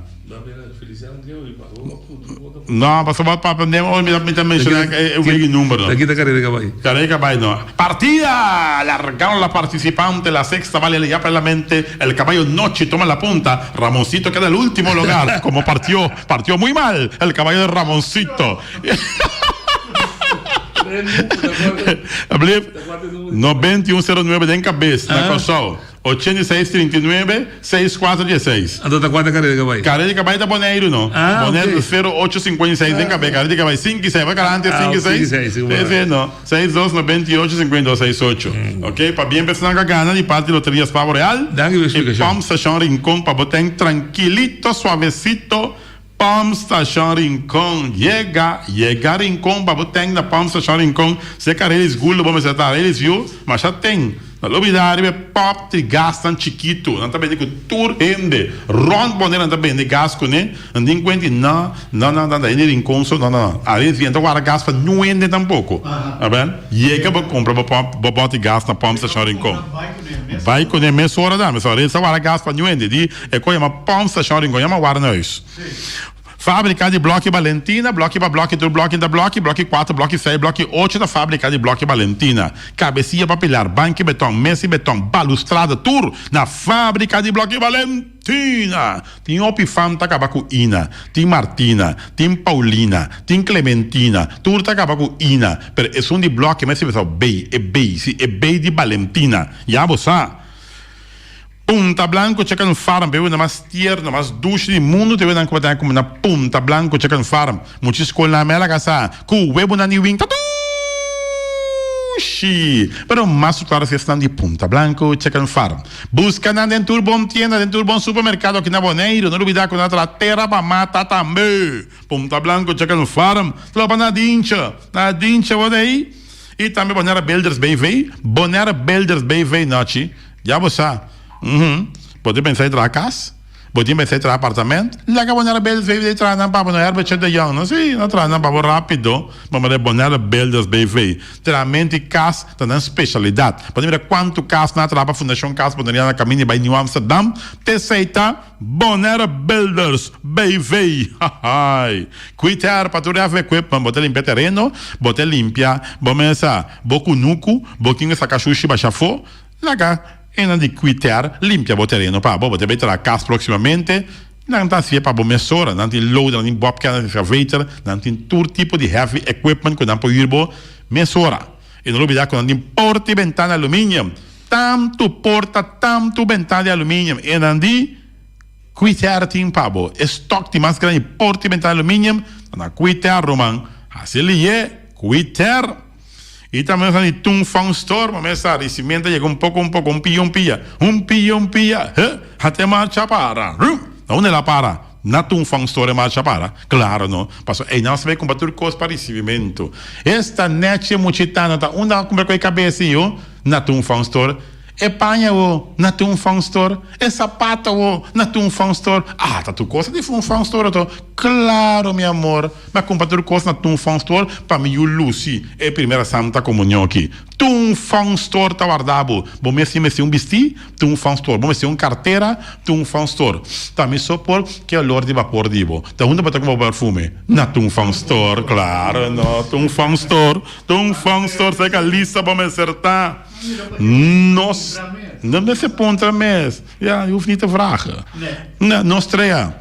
Não, passou para aprender, me também o número. Aqui está Carrera Caballo. Carrera Caballo, no. Partida, largaron la participante, la sexta vale ya previamente, el caballo Noche toma la punta, Ramoncito queda en el último lugar, como partió muy mal, el caballo de Ramoncito. No 2109 de cabeça, na Cossol. 8639-6416. Ando tá quanto Carrera Caballo? Carrera Caballo da Bonaire, não. Bonaire 0856 em cabeça. Carrera Caballo 56, vai galante 56. Não. 6298-5268. Ok? Para bem pensar na gana de parte de Loterias Pavo Real. E Pom Station Rincón para botar tranquilito, suavecito. Pom Station Rincón, llega Rincón, para botar na Pom Station Rincón, se carreira esgulo, vamos acertar eles, viu? Mas já tem. Não olvidar, pop de gastam chiquito, não tá bem que tur rende, ron boneira não tá bem de gasto, né? Não tem conta, não, ele Rincón, não. Aí vem então agora gasta não rende tampouco, tá bem? Chega para comprar, para botar de gasto na Pom Station Rincón. Vai com a mesma hora da, mas agora agora gasta não rende, de é coisa uma Pom Station Rincón, é uma guarda-nós. Fábrica de bloco Valentina, bloco para bloco, do bloco da bloco 4, bloco 6, bloco 8 da fábrica de bloco Valentina. Cabecinha para pilar, banco betão, mesa betão, balustrada, tour na fábrica de bloco Valentina. Tem Opifam, tá acabando com Ina, tem Martina, tem Paulina, tem Clementina, tour tá acabando com Ina. Pero é de bloco, mas se você é bem de Valentina. Já você Punta Blanco, checa no farm, bebe na mais tierna, mais duche do mundo, te veem como na Punta Blanco, checa no farm. Muitas escolas na mela casa, com o web na New Wing, tatuxi. Pero mais claro se estão de Punta Blanco, checa no farm. Busca na dentro bom tienda, dentro bom supermercado aqui na Bonaire, não olvidar que na terra para matar também. Punta Blanco, checa no farm, tropa na dincha, olha aí. E também Bonera Builders BV, noite. Já você. Pode pensar em entrar a casa, Botin vai sair apartamento, laga bonar belders veio entrar na papa no herbe de yang, não sei, não traz na papa rápido, mas bonar belders veio. Realmente cas tá na especialidade. Pode ver quanto cas na trapa Fundação Cas poderia na caminho by New Amsterdam, te aceita bonar belders veio. Ai, cuidar para tu reave equipment, botar limpar terreno, botar limpar, bomesa, boku nuku, boquinho sakachushi bachafo, laga e não de cuidar, limpia o terreno para botar bem a casa proximamente. Não está se para bomessora, não tem load, não tem bobcat, não tem excavator, não tem todo tipo de heavy equipment que não pode ir bo messora. E não olvidar que não tem porta e ventana de alumínio, tanto porta, tanto ventana de alumínio, e não tem cuidar tem para bo. Estoque de mais grande porta e ventana de alumínio, não cuidar roman, assim ele é cuidar. E também tem Tung Fang Store, mas a recimenta chega um pia, até marcha para. Onde ela para? Na Tung Fang Store marcha para. Claro, não. Passou, e não se vai combater coisas para recebimento. Esta net muchitana, tá onde ela compra com a cabeça, na Tung Fang Store. É panha na Tung Fang Store, é sapato na Tung Fang Store. Ah, tá tu coisa de Tung Fang Store, tô. Claro, meu amor. Mas compra tu coisa na Tung Fang Store, para mim o Lucy é a primeira Santa Comunhão aqui. Tung Fang Store tá guardado. Bom, me um vestir, Tung Fang Store. Bom, me carteira, Tung Fang Store. Tá me só por que o Lord de vapor dibo. Tá onde vai com o perfume? Na Tung Fang Store, claro, não. Tung Fang Store, sei que a lista para me acertar. Nossa, não se ponta mesmo. Ja, je hoeft niet te vragen. Nee. Nostrea,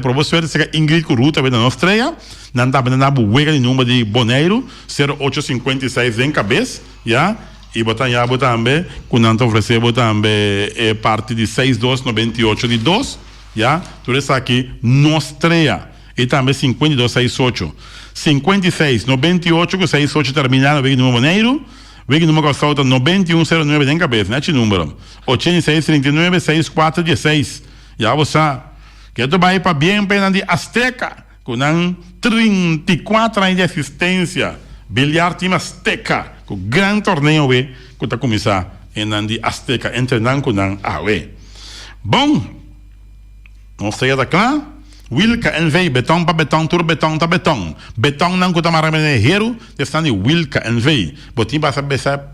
para você ver Ingrid Kuruta, na Nostrea, não dá para buega de número de Boneiro, 0856 em cabeça, já. E botar já também, quando não oferecer também parte de 6298 de 2, já. Tudo isso aqui, Nostrea. E também 5268. 56, 98, 68 terminado, vem no Boneiro. Vem no número salta 9109 em cabeça, né? Número 8639 6416. Já você, que tu vai para bem pena de Azteca, com 34 anos de assistência, bilhar time Azteca, com grande torneio que está começando em de Azteca, entrenando com a Bom, não sei da claro. Wilka NV, beton para beton, tur beton para beton. Beton não custa mais remédio, está de Wilka NV. Botim para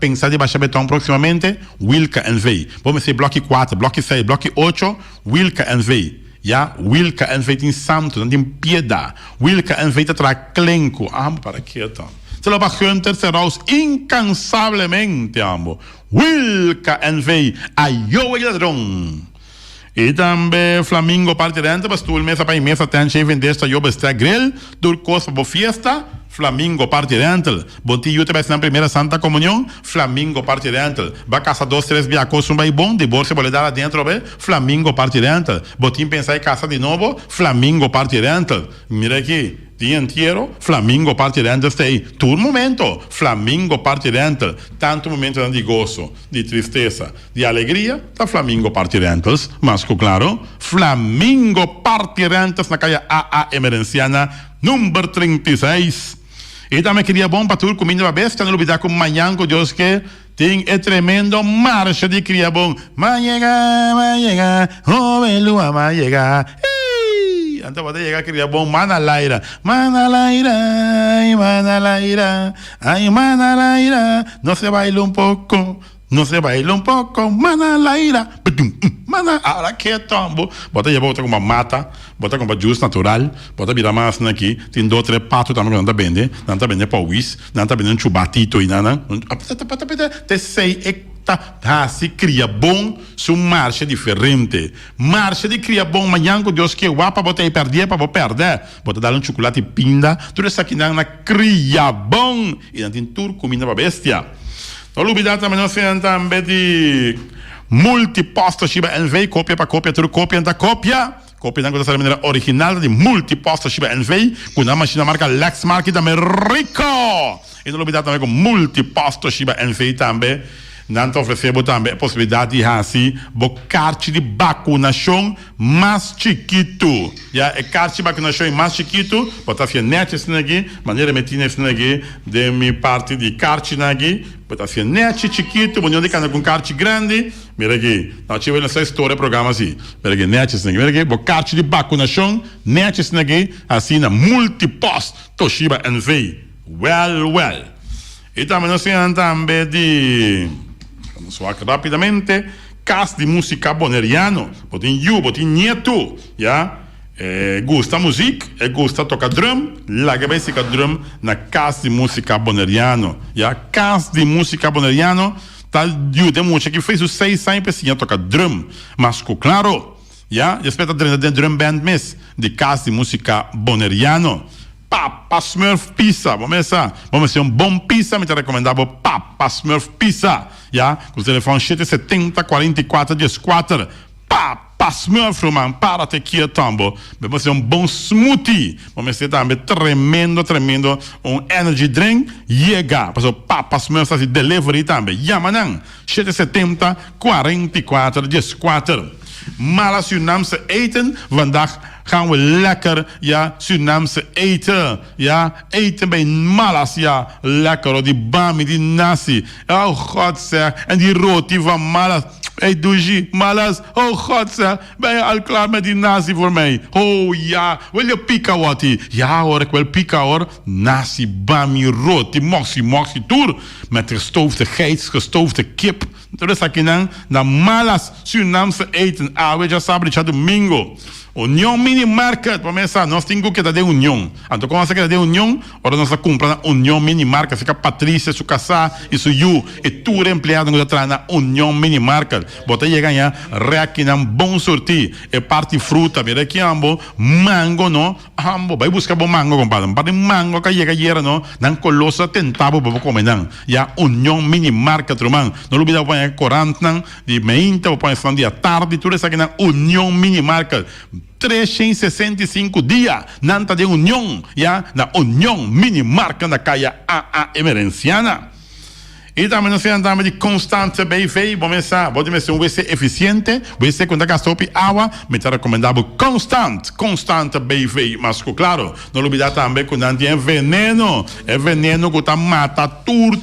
pensar de baixar beton proximamente, Wilka NV. Vamos ser bloco 4, bloco 6, bloco 8, Wilka NV. Ja, Wilka NV tem santo, não tem piedade. Wilka NV traz clenco. Para que então? Se lo Hunter serás incansavelmente, amo. Wilka NV, ayo el ladrão. E também Flamingo parte dentro, mas tu mesa para mesa tem que vender esta job esta grill, dur coisa para fiesta, Flamingo parte dentro. Botinho também na primeira Santa Comunhão, Flamingo parte dentro. Vai caçar 2, 3 biacos um bem bom, de bolsa vou dar lá dentro, bem, Flamingo parte dentro. Botinho pensar em caçar de novo, Flamingo parte dentro. Mira aqui. Dia inteiro, Flamingo parte dentro está aí. Todo momento, Flamingo parte dentro. Tanto momento de gozo, de tristeza, de alegria, tá Flamingo parte dentro. Mas, claro, Flamingo parte dentro na calle AA Emerenciana, número 36. E também queria bom para tudo, comida bestia, não olvidar com manhã, com Deus que tem tremendo marcha de cria bom. Manhega, oh, lua, manhega. Antes de llegar quería bom mana laira, ay mana laira, no se baila un poco, mana laira, mana, ahora que tombo, bota ya bota como mata, bota como juice natural, bota virar mais aqui, tem 2, 3 patos também não tá vende para uis, não tá vende chubatito e nada, te sei se cria bom, su marcha diferente. Marcha de cria bom, amanhã com Deus que para botar e perder, para perder. Bota dar chocolate pinda, tudo isso aqui na cria bom. E não tem tudo comida para bestia. Não olvidar também, nós temos também de multiposta Shiba NV, cópia para cópia, tudo cópia da cópia. Cópia da maneira original de multiposta Shiba NV, com uma máquina marca Lexmark também rico. E não olvidar também com multiposta Shiba NV também. Nós oferecemos também a possibilidade de assim, o cartão de vacunação mais chiquito. Já é cartão de vacunação mais chiquito, botar a net aqui, maneira metina aqui, de minha parte de cartão aqui, botar a net chiquito, bonito de cana com cartão grande. Mira aqui, nós tivemos essa história programa assim. Mira aqui, net aqui, mira aqui, o cartão de vacunação, net aqui, assim na multipost Toshiba NV. Well. E também nós temos também de, vamos falar rapidamente, Casa de Música Boneriano, botin nieto, já, gusta música, gusta tocar drum, larga básica drum na Casa de Música Boneriano, já, Casa de Música Boneriano, tal de música que fez os 6 anos assim, tocar drum, mas claro, já, respeita de drum band mesmo, de Casa de Música Boneriano. Papa Smurf Pizza, vamos ser um bom pizza, me recomendava Papa Smurf Pizza, já, com o telefone 770-44-14, Papa Smurf, man, para te aqui, tambo, vamos ser um bom smoothie, vamos ser também tremendo, um energy drink, passou Papa Smurf, assim, delivery também, Yamanan, 770-44-14, Mala Surinaamse eten, vandaag gaan we lekker, ja, Surinaamse eten. Ja, eten bij Malas, ja, lekker. Die bami, die nasi. Oh God zeg. En die roti van Malas. Hey Dougie, Malas. Oh God zeg. Ben je al klaar met die nasi voor mij? Oh ja. Wil je pika wati? Ja hoor, ik wil pika hoor. Nasi, bami, roti, moxie toer. Met gestoofde geit, gestoofde kip. Toen is ik in Malas Surinaamse eten. Ah, já sabe, já domingo. União Mini Market, para começar, nós temos que dar de União. Então, quando você quer de União, agora nós compramos na União Mini Market. Fica Patrícia, su casa, e su you, e tudo empregado que está na União Mini Market. Bota aí ganhar, reaquinam bom sortir. E parte fruta, mira aqui, ambo, mango, não? Ambo, vai buscar bom mango, compadre. Para mango que chega, não? Não colossa tentavo para comer, não. Já União Mini Market, romano. Não olvida para pôr corante, de meia, para pôr dia tarde, tudo isso aqui na União Mini Market. 365 dias, nanta de União, já, na União Mini Market na caia AA Emerenciana. E também nós temos de Constante BV, vamos ser um WC eficiente, WC quando gastou água, me está recomendado Constante BV, mas claro, não olvidar também que não tem veneno, é veneno que tá mata tur,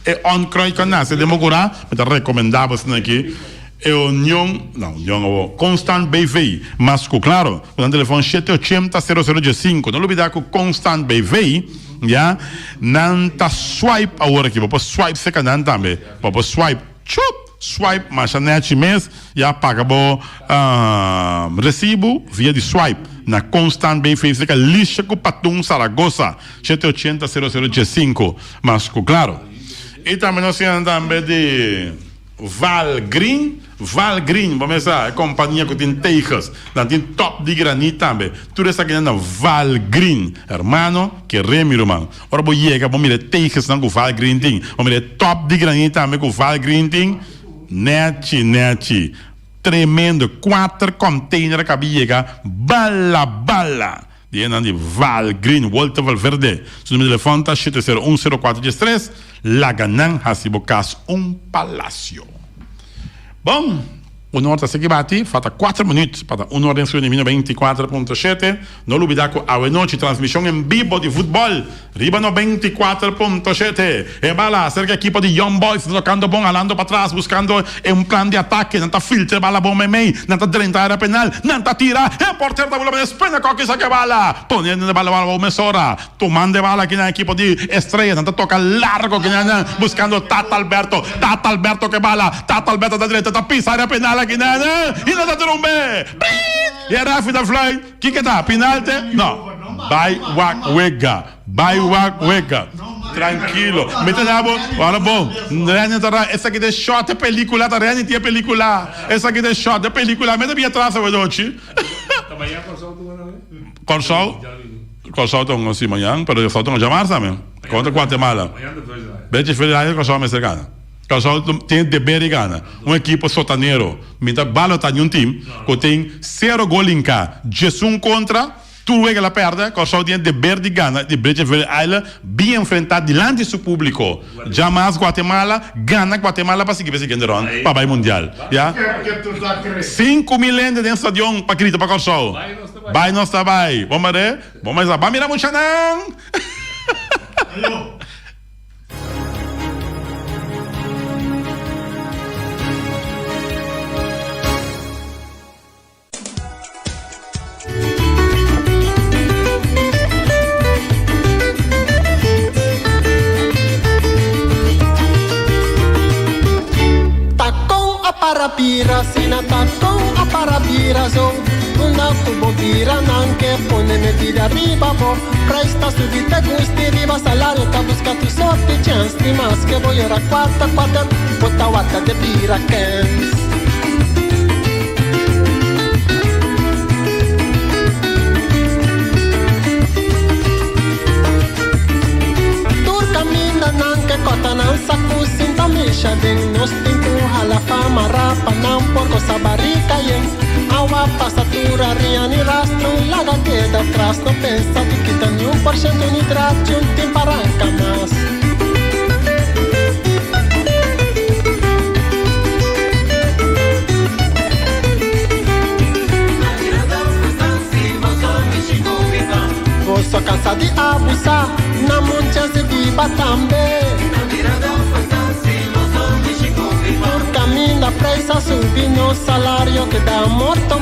é on-croy que nasce, demorar, me está recomendado isso aqui. É União Constant BV, mas claro, com o telefone 780-0015, não olvidar que o Constant BV, já, não tá swipe agora aqui, vou swipe seca não também, vou swipe, swipe, mas a net mês, já paga recibo via de swipe, na Constant BV, seca lixa com Patum Saragossa, 780-0015, mas claro, e também nós temos também de Valgreen, vamos começar, é companhia que tem teijas, tem top de granito também. Tudo isso aqui na Valgreen, hermano, que remi, irmão. Ora, vou chegar, vamos ver teijas com Valgreen tem, vamos ver top de granito também com Valgreen tem, net, tremendo, 4 containers que chega, bala. Die dan die Valgreen, Walter Valverde. Su número de telefone está 7010413. Laganang Hasibocas Palacio. Bom, 1 hora se bate, falta 4 minutos para 1 hora em Sul de 24.7. Não olvidar que a noite transmissão em vivo de futebol, riba no 24.7. E bala, cerca equipa de Young Boys tocando bom, alando para trás, buscando um plano de ataque, não está filtra bala bom meio, não está dentro da área penal, não está tira, é porteiro da bola, espera que saque bala, ponendo de bala mesora, tomando de bala aqui na equipa de Estrela, não está toca largo que buscando Tata Alberto que bala, Tata Alberto da direita, está pisa área penal aqui na, e não está trombe, e a Rafi da Fly, que tá, penalti? Não, vai wega, tranquilo, olha bom, essa aqui de shot é película, tá reani tinha película, essa aqui de shot é película, mete bem atrás, vai doce. Corsol tão assim amanhã, pero eu só tenho chamar, sabe? Contra Guatemala. Bete feliz com só me cercana. Corsol tem dever e gana. Uma equipe sotaneiro, minta bala tá em um time, que tem 0 gol em cá, 11 contra Tú que la perde, Corsau tiene deber de ganar, de Brechevel Island, bien enfrentar delante de su público. Jamás Guatemala gana Guatemala para seguir siguiendo para el mundial. ¿Ya? 5.000 dentro del estadio para grito para Corsau. Vai nós tá vai. Vamos ver? Vamos lá. Vamos mirar muito não. Parapira, sina tacão a parapira zo. Una cubo vira nanque, pone medida arriba bo. Presta subir te gusti, riba salario, ta busca tu sorte, chance, ni más que voy a ir a quarta, bota wata de pira cans. Nanke kota nan saku sinta misha den nos tintu hala fama rapa nan porco sabarica yen awa pasatura riani rastro laga queda atrás no pensa de que ni 1% ni tracho un tiempo arranca más. Só cansa de abusar, na monte se viva também. Por caminho da pressa subir no salário que dá morto.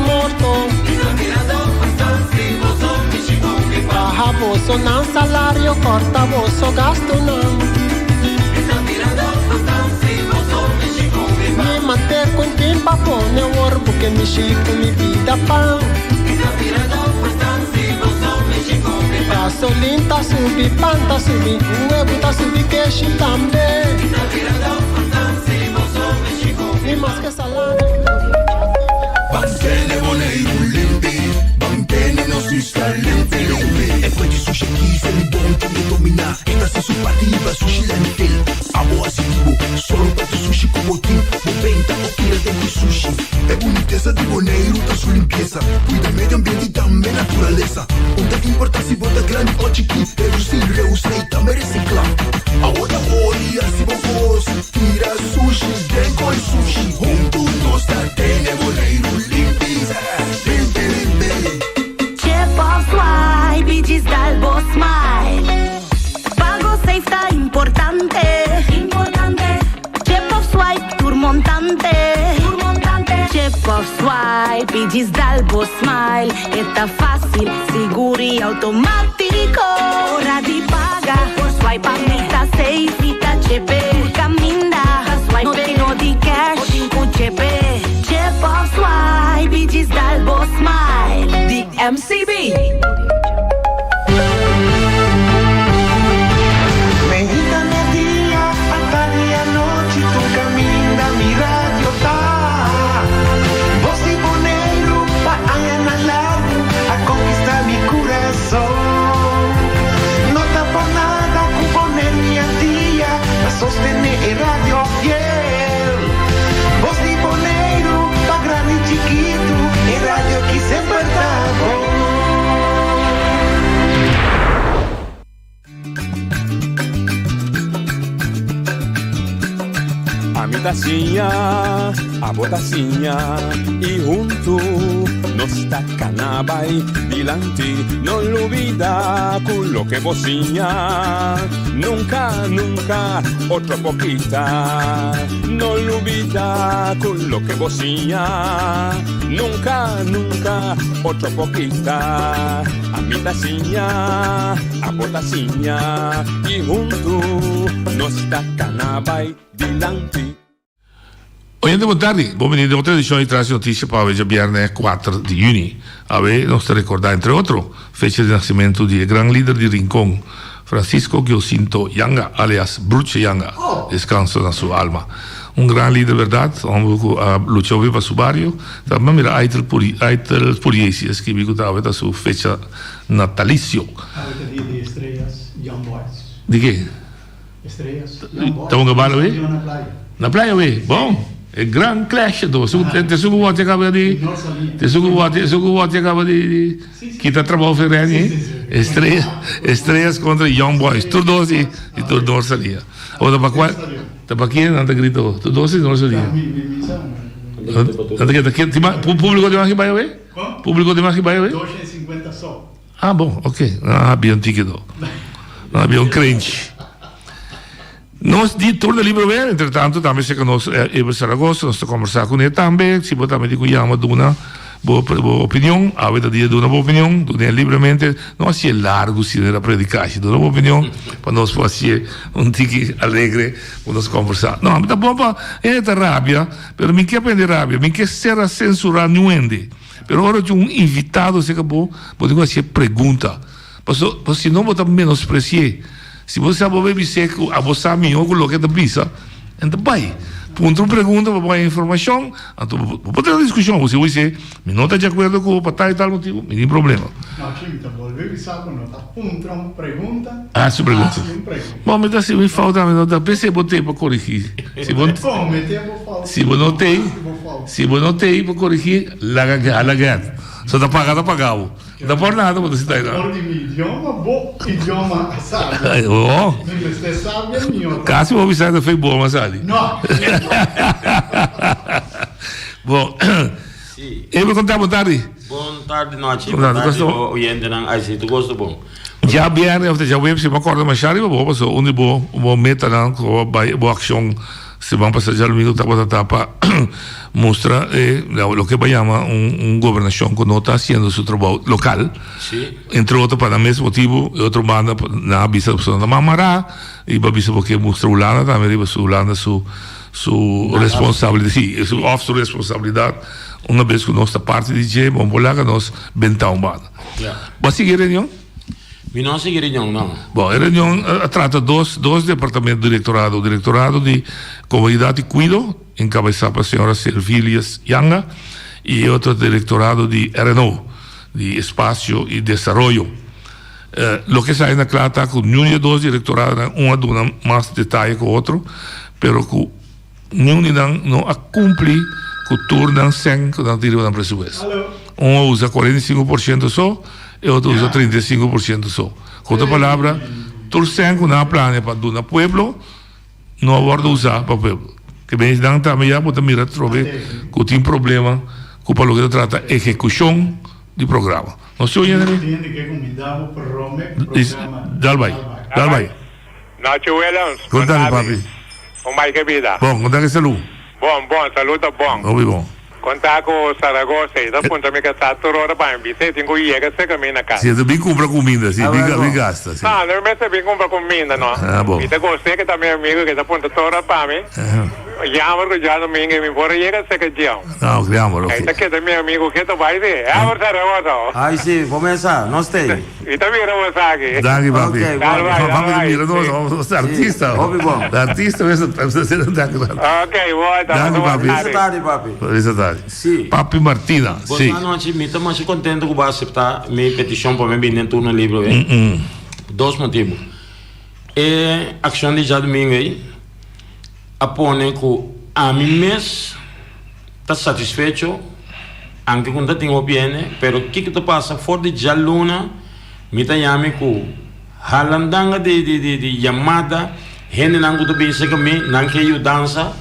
Barra bolso não salário, corta bolso gasto não. Me manter com tempo põe o orbo que me chico me vida pão. Gasolina subi, panta subi, huevo tá subi, queijo também. E mais que salário. Banquene boneiro limpi, banquene no sista limpi. E poi di sushi chi se li buon che li domina. E la stessa pativa sushi lentil. Amo asivo, solo per sushi como team. Moventa o tira de sushi. É boniteza de boneiro, tá sua limpeza. Cuida meio ambiente e também natureza. Onde que importa se bota grande ou chiquinho. Reusar e também reciclar. Agora olha se vos tira sushi, vem com sushi. Junto nós tá tendo boneiro limpi. Ce poți luai, bicis d'albo smile. Pago safe tá importante. Ce poți luai, turmontante. Ce poți luai, bicis d'albo smile. E tá fácil, seguro e automático. Hora de pagar, por swipe a meta safe e tá CP. Caminda, no tenho de cash, com CP. Ce poți luai, bicis d'albo smile. The MCB. Medita dia, tarde e noite, tu caminha, mi radio tá. Você boneiro, vai na largo, a conquistar mi coração. Não tá por nada com poner minha dia, a sostener el radio fiel. Você boneiro, pa grande e chiquito, el radio que sempre tá bom. A mi tacinha, a botacinha e junto nos tacanabay dilante, no olvida con lo que vocinha, nunca, nunca, otro poquita, no olvida con lo que vocinha, nunca, nunca, otro poquita, a mi tacinha, a botacinha e junto nos tacanabay dilante. Oyente, boa tarde. Bom venir de outra edição de Traz Notícia para hoje, viernes 4 de junho. A ver, nos recordar, entre outros, fecha de nascimento do grande líder de Rincón, Francisco Jacinto Yanga, alias Bruce Yanga. Descanso na sua alma. Grande líder, verdade? Lutou para seu barrio. Também mira, Aitel Puriesi, escrevi que estava a sua fecha natalício. De estrelas, Young Boys. De quê? Estrelas, Young Boys. Estão em Gabalo, Na praia, ué? Bom. É grande clash do. Te sugo what acaba de. Te sugo what acaba de. Que tá trabalhando ferrari. Estrelas contra Young Boys. Tudo doce e tudo doce ali. Ou da qual? Da aqui não tá gritou. Tudo doce e doce ali. Público de mais que vai ver? Público de mais que vai ver? 250 só. Ah, bom, ok. Não havia um ticket. Não havia um crente. Nós de turno livre ver, entretanto, também se conosco Eber Saragossa, nós estamos conversando com ele também, se botar me digo chama de uma boa opinião, a vida dia de uma boa opinião, do livremente, não se é largo se era predicar, de uma boa opinião, para nós fazer um tique alegre, para nós conversar. Não, mas tá bom para esta rabia, mas me quer aprender rabia, me quer ser a censurar nuende. Pero agora de um invitado se acabou, pode fazer pergunta, porque se não botar menospreciar. Se você above biseco, a você amigo coloca da pizza, então vai. Ponto pergunta, vai informação, então pode ter uma discussão. Você vai dizer, me não está de acordo com o patai e tal motivo, não tem problema. Não, Chimita, volve bisaco, não está ponto uma pergunta. Ah, sua pergunta. Bom, mas assim, me falta, não dá para você botar para corrigir. Se você não tem para corrigir, larga. Só está pagado. Não por nada, você está aí. Por idioma, bom idioma, sabe? Você sabe a minha. Cássio, vou avisar que foi bom, mas sabe? Não. Bom, eu vou contar boa tarde. Boa tarde, noite. Boa tarde, oyente ng IC. Tu gosto bom? Já vem, se me acorda mais tarde, vou passar onde vou meta não, boa ação. Se vamos passar já o minuto para mostrar o que chama governação que não está fazendo seu trabalho local. Sí. Entre outros, para o mesmo motivo, outro banda na avisa da Mamará, e para avisa porque mostra o Lana também, o Lana sua responsabilidade, sua responsabilidade, uma vez que nossa parte de DJ, vamos lá que nós bentamos banda. Vai seguir reunião? Mi não seguir reunião, não. Bom, a reunião trata dois departamentos do diretorado. O diretorado de Comunidade e Cuido, encabeçado pela senhora Servilias Yanga, e outro diretorado de RNO, de Espaço e Desenvolvimento. O que sai na clara está com nenhum de dois diretorados, uma dá mais detalhe que o outro, mas que nenhum não cumpre com o turno 100 que não tira da presupuesto. Um usa 45% só, e outro usa 35% só. Com outra palavra, todo 100 que não plane para o pueblo, não aborda usar para o pueblo. Que bem, não também já pode mirar que tem problema com o que trata execução de programa. Não se oye, André? Dá vai. Nacho Williams. Conta-me, papi. O mais que vida. Bom, conta-me saúde. Bom, saludo bom. Muito bom. Contar com Saragossa, da ponta me casar toda para mim, se tenho que ir que se caminha cá. Se bem compra comida, se bem gasta. Ah, não me se bem compra comida, não. Ah, bom. E te gostei que também amigo que da ponta toda para mim. Llama que já domingo me for ir que se que dia. Não, criamos. Aí tá que também amigo que tu vai ver. É a Saragossa. Ai, sim, começa, nós tem. E também vamos aqui. Daqui, papi. Vamos mira, nós artista. Artista, você ser daqui. Ok, boa tarde. Boa tarde, papi. Boa tarde. Sim. Papi Martina. Sim. Boa noite, me estou muito contente que vai aceitar minha petição para me vir em turno livre. Dois motivos. A ação de já domingo aí, apone que a mim mesmo está satisfeito, anche quando tenho opinião, mas o que tu passa fora de já luna, me está chamando que halandanga de chamada, gente não gosta de pensar que me não quer dança,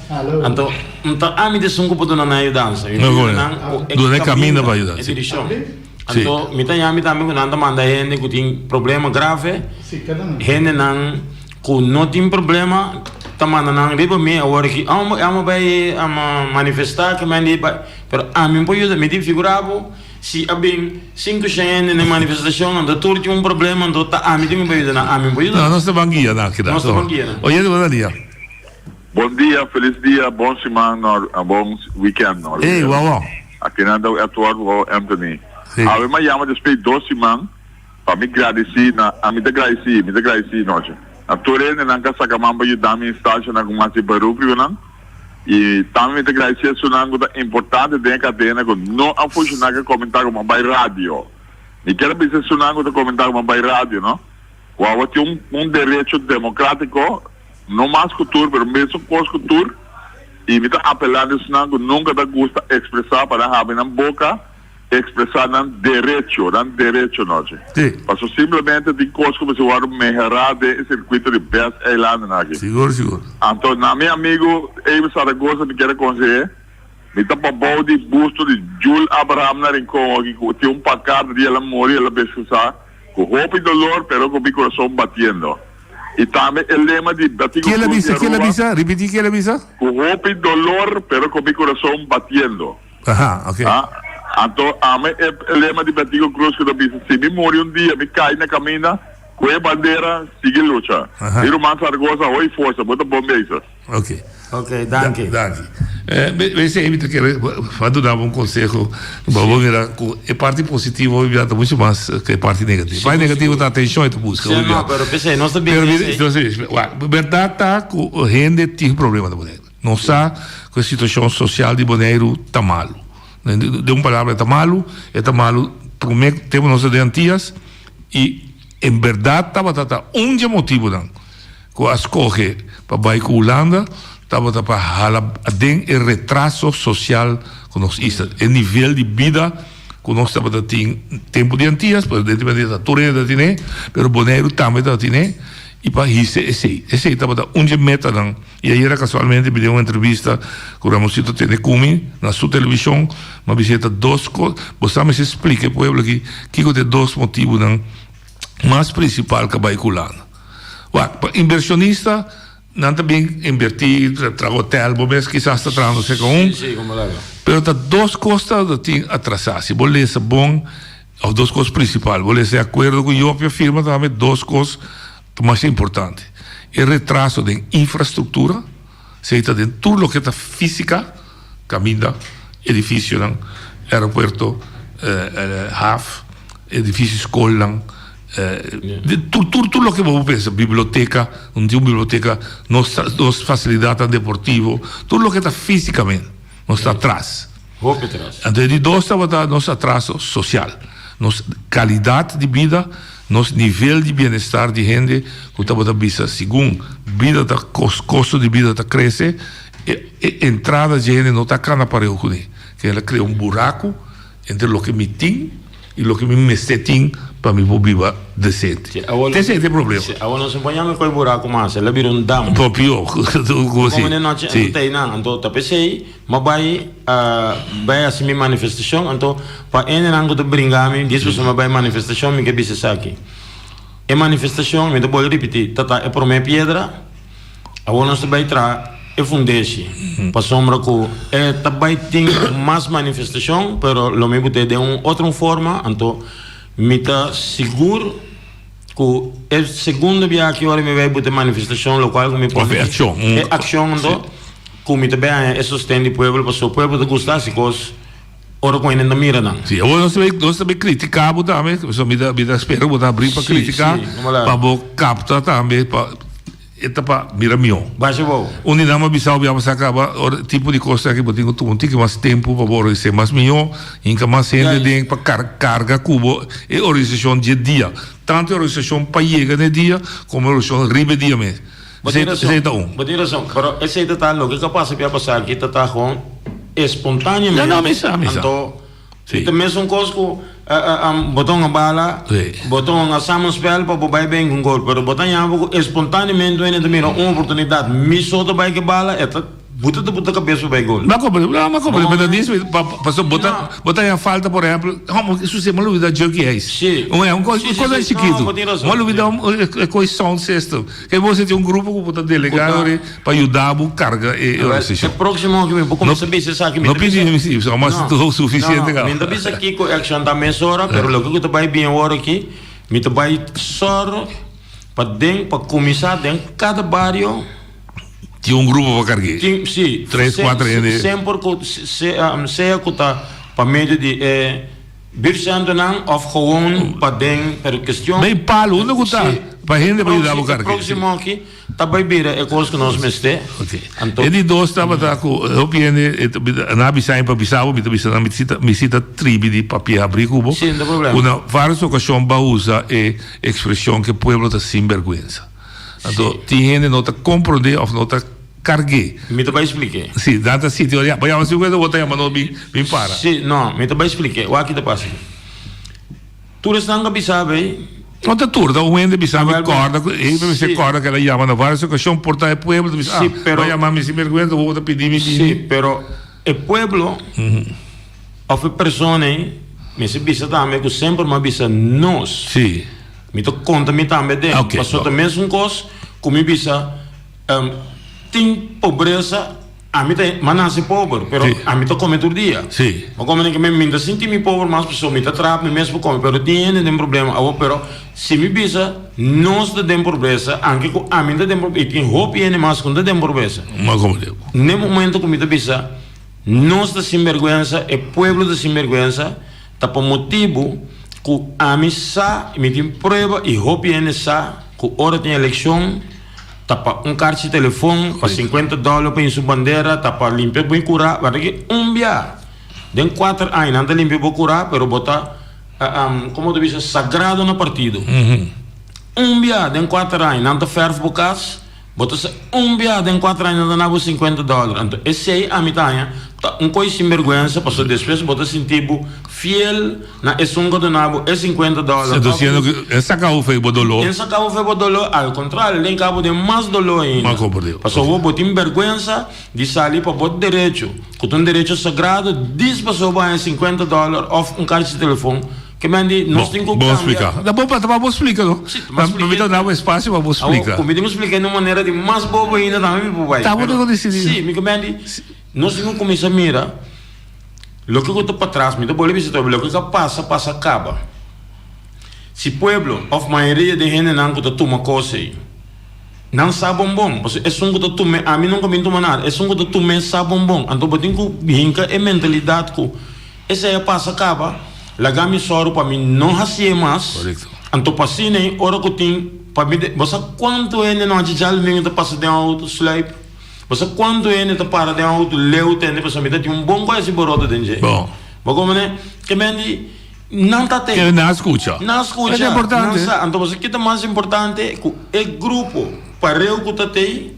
então a mim de sungo para não dança. Não é caminho para ajudar. Então, me está chamando também que não manda gente que tem problema grave, gente não tem problema. Tamana nang riba me agora que amo vai manifestar que me vai, pero a mim pode me figuravo se abem 5 gente na manifestação ando tudo tinha problema ando tá a mim tem pode na a mim pode não nossa banguia na que dá nossa banguia oi bom dia feliz dia bom semana bom weekend ei uau aqui nada atual Anthony a me chama despeito 2 semanas para me agradecer na a me agradecer noite a Torene não quer sacar mamba de dar minha estágio na comissão barulho não e também te agradecer isso não é importante de cadena que não a funcionar que comentar uma by rádio e quero dizer isso não é comentar uma by rádio não o avô tem direito democrático não mais cultura mas mesmo pós cultura E me está apelando isso não, nunca te gusta expressar para abrir na boca, expressar não direito, noche. Sim. Mas simplesmente tem coisas que você vai melhorar de circuito de Best Island aqui. Seguro. Então, na meu amigo, Eber Saragossa, me quer aconselhar, me está para bom de busto de Jules Abraham na rincão aqui, que tem pancada de ela morrer, ela pesquisar, com roupa e dolor, pero com o coração batendo. E também o lema de Que ela avisa? Repetir que ela avisa? Com roupa e dolor, pero com o coração batendo. Ajá, ok. Então, o lema de Batigo Cruz que diz, se me morre dia, me cai na caminha, com a bandeira, sigue luta. E o Romano Saragossa, oi força, muito bom mesmo. Ok. Ok, danke. Danke. Esse evento que quando dava um conselho, a parte positiva é muito mais que a parte negativa. A negativa dá atenção e tu busca. Sim, não, pero pensei, nós também. A verdade está que a gente tem problema de Bonaire. Não sabe que a situação social de Bonaire está mal. De uma palavra, está malo, temos nossas garantias e, em verdade, estava motivo não. Que a escolha para ir com a Holanda, estava para o retraso social que nós temos, o nível de vida que nós estamos tendo tempo de antigas, mas evidentemente a Torre da Tine, mas Bonaire também da Tine, e para isso esse estava meta não. E aí casualmente me deu uma entrevista com o Ramosito Tenecumi na sua televisão, uma visita duas coisas, você me explica para o povo aqui que tem dois motivos não mais principal que vai culando. Para inversionista não também invertir, trazer hotel, mas quizás está trazendo se com mas tá duas coisas que tem atrasar. Se você é bom, as duas coisas principais, você é acordo com a própria firma também duas coisas mais importante, o retraso de infraestrutura, seja de tudo o que está física, caminho, edifício, aeroporto, HAF, edifício escola, tudo o que você pensa, biblioteca, não tem uma biblioteca, nos facilidades deportivo, tudo o que está fisicamente, não está atrás. Então, de dois está nosso atraso social, nossa qualidade de vida, nosso nível de bem-estar de gente que está botando vista segundo vida da custo de vida está cresce e entrada de gente não está cana para eu que ela cria buraco entre o que me tem e o que me tem para me viver decente. Esse é o problema. Agora nós ponhamos com o buraco mais, ela vira dam. Pior, como não noite não tem nada, então tá pensei, mas vai assim minha manifestação, então para ele não gosta brincar me, diz você vai manifestação me que bisa aqui. É manifestação, me vou repetir, tá é por minha pedra, agora nós vai tra e fundesse, para sombra que é também tem mais manifestação, pero lo mesmo de outra forma, então me está seguro que é segundo dia que agora me vai botar manifestação local que me pode é ação então que me também é sustento do povo para o povo de gostar se coisas ora com ele não mira não. Sim, agora nós também criticamos também, só me dá espera botar abrir para criticar, para captar também para etapa miramion. Baixa bom. Unidade Bissau vamos acabar tipo de coisa que botinho tu que mais tempo para bora ser mais milhão, inca mais gente de para carga cubo e organização de dia. Tanto a organização para chegar no dia como a organização ribe dia mesmo. Você tem razão, pero esse detalhe que capaz de passar aqui tá com espontaneamente. Não, mas então também são coisas que botão a bala, botão a salmon spell para botar bem com gol, pero botão a espontaneamente ainda também uma oportunidade, me solta bem que bala, é Buta cabeça vai gol. Mas disso, passou botar a falta, por exemplo, isso é uma dúvida de que é isso. É uma coisa chiquita. Uma dúvida é coisa sound system. Que você tem um grupo que pode delegar para ajudar a carga e a recessão. É próximo que vou começar a pensar isso aqui. Não pedi isso, mas o suficiente. Não, ainda pensa aqui com action também sora, pero o que tu vai bem agora aqui, me tu vai sora para começar dentro cada bairro. Tinha um grupo para carregar. Sim, 3, 4 anos. Sempre que seja que está para meio de Birsando não, ou gewoon para dentro, per questão. Bem, palo, onde está? Para gente para ajudar a carregar. Próximo aqui, está bem bira, é coisa que nós meste. E de dois estava com, eu piene, na Bissau para Bissau, me cita tribo de papel abrir cubo. Sim, não problema. Uma várias ocasiões para usar a expressão que o povo está sem vergonha. Então, tem gente que não está compreendendo ou não está cargué. Me te vai explicar. Sim, data sítio, olha, vai mas eu vou botar a mão bem para. Sim, não, me te vai explicar. O aqui te passa. Tu estás a pensar bem? Não te turda, o ende bisava corda, e você corda que ela chama na várias ocasiões portar o pueblo, sim, pero vai chamar-me se vergonha, vou te pedir me. Sim, pero o pueblo, of pessoas, me se bisa também que sempre me bisa nós. Sim. Me to conta me também dentro. Okay, passou também um coisa, como me bisa tem pobreza. A mim tem, mas nasce pobre, pero a mim tô come todo dia. Sim. Mas como nem que me minta sinto me pobre, mas pessoa me tá trap, me mesmo come, pero tem problema. Pero se me bisa, nós tem pobreza, anche com a mim tem problema, e tem hope e mais quando tem pobreza. Mas como deu? No momento que me tá bisa, nós da sem vergonha, o povo da sem vergonha, tá por motivo que a mim sa, me tem prova e hope e sa, que hora tem eleição. Tapa cartão de telefone para $50 para sua bandeira, tapa limpar bem curar, para que dia, den 4 anos não limpar bem curar, pero botar como tu diz sagrado no partido. Dia, den 4 anos não ferve por casa, botar dia, den 4 anos não dá $50. Então esse aí a mitad, coisa sem vergonha, passou depois botar sentido fiel na esunga do nabo é $50. Estou dizendo que essa carro foi bodolô. Essa carro foi bodolô, ao contrário, tem cabo de mais dolor ainda. Mas como deu? Passou vou botar vergonha de sair para botar direito, que tem direito sagrado, diz passou vai $50 off cartão de telefone. Que mande, nós temos que cambiar. Vou explicar. Dá bom para vou explicar, não? Mas me dá um espaço para vou explicar. Como me explicar de uma maneira de mais boa ainda também, papai. Tá bom, decidir. Sim, me mande. Nós temos que começar a mirar. Lo que eu estou para trás, me dá boa visita, lo que passa acaba. Se pueblo, of maioria de gente não que toma coisa aí, não sabe bom, porque é só que toma, a mim nunca me toma nada, é só que toma sabe bom. Então, eu tenho que brincar é mentalidade que essa aí passa acaba. Laga mi soro para mim não racie mais. Correto. Então passei nem hora que tem para mim. Você quanto é não de já me tá passa de auto sleep. Você quanto é não tá para de auto leu tem de pessoa me tem bom coisa borodo dentro. Bom. Mas como né que mendi não tá tem. Que não escuta. Não escuta. É importante. Então você que tá mais importante que é grupo para eu que tá tem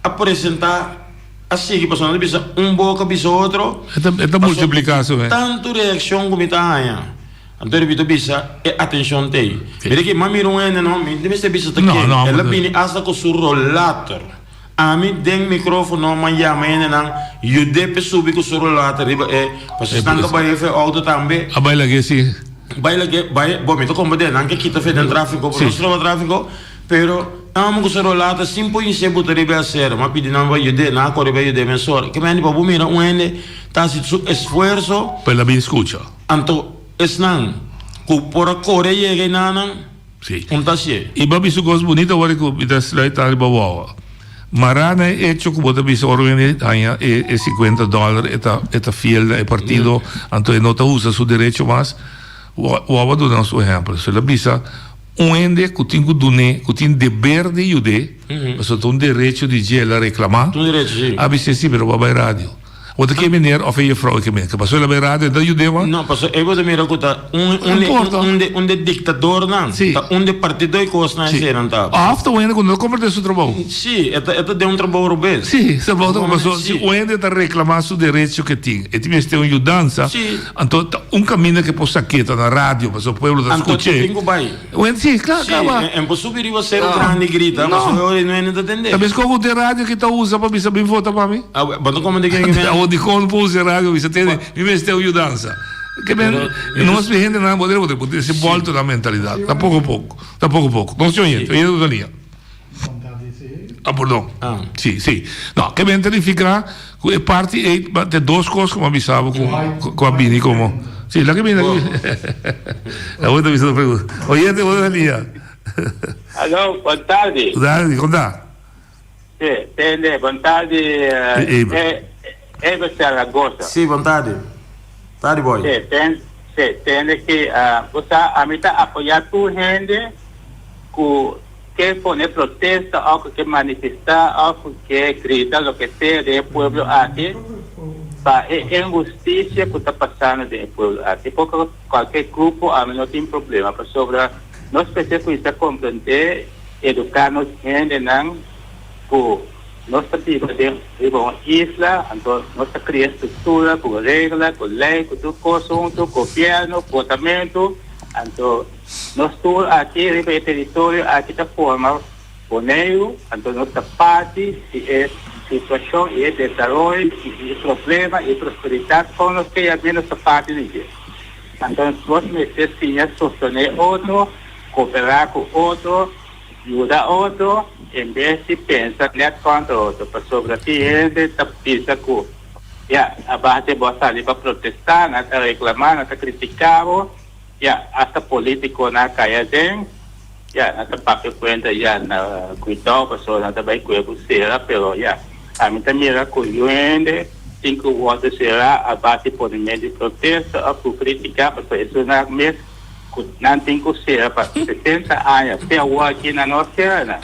apresentar assim que pessoa não bisa boca bisa outro. É multiplicação, é. Tanto reação como está aí. Então ele bisa é atenção tem. Vê que mami não é não, me deve ser bisa aqui. Ela vem hasta com seu rollator. A mim tem microfone não mas já mas não. Eu deve subir com seu rollator é para se estando para ir auto também. A baila que sim. Baila que vai, bom, me tô compreendendo, não que kita fez no tráfico, por isso tráfico, pero amo que sero lata simpo inse butare be ser, ma pedi não vai yude, na corre vai yude mensor. Que meni babu mira um ende, tá se su esforço. Pela bem escuta. Anto esnan, ku por corre llega nanan. Sim. Tasie. E babi su coisa bonita agora que me dá slide ali bawa. Marana é hecho que bota bis organi ganha é $50 eta fiel é partido, anto não tá usa seu direito mas o vou dar um exemplo. Se ela bisa ende que tem dever de ajudar, mas tem um direito de ela reclamar. Tem direito, sim. A bisa sim, pero vai rádio. Wat que meneer of je vrouw que meneer, que passou ela vai rádio, da ajudar mas. Não, passou. Eu vou mira que tá de ditador não. Tá de partido e coisa não é não tá. After o ende quando não compra seu trabalho. Sim, é de um trabalho robês. Sim, se volta com passou. Se o ende tá reclamar seu direito que tem, e tem este ajudança. Então caminho que possa quieta na rádio, para o povo da escutar. Então vai. O ende sim, claro, claro. É impossível você grande grita, mas eu não ende atender. Talvez com o de rádio que tá usa para bisa bem votar para mim. Ah, mas como de que de como pôs rádio, você tem investir ajudança. Que bem, não se gente não poder se volta na mentalidade. Tá pouco a pouco. Não se ouvinte, eu da linha. Ah, perdão. Sim. Não, que bem verificar que parte de duas coisas como avisava com a Bini como. Sim, lá que bem aqui. A outra visão pergunta. Ouvinte, eu da linha. Alô, boa tarde. Boa tarde, conta. Sim, entende, boa tarde. Eva Saragossa. Sim, vontade. Tarde, boy. Sim, tem que você a mim apoiar tu gente que pone protesta ou que manifestar ou que grita o que seja do povo aqui para a injustiça que está passando do povo aqui. Porque qualquer grupo a mim não tem problema. Para sobre nós precisamos compreender, educar nos gente não nós temos uma isla, então nós criamos estrutura, com regra, com lei, com tudo conjunto, com governo, comportamento, então nós estamos aqui no território, aqui da forma Boneiro, então nossa parte é situação e desenvolvimento e problema e prosperidade com nós que é menos parte disso. Então nós necessitamos sostener outro, cooperar com outro, ajudar outro, em vez de pensar net contra outro. Para sobre a gente, pensa que a base é boa ali para protestar, não está reclamar, não está criticar, até político não cai dentro. Nata papel cuenta na cuidado pessoa nata vai cuidar será pero a mim também era cuidando 5 votos será a base por meio de protesto a criticar para isso na mês não tem que ser para 70 anos até agora aqui na nossa na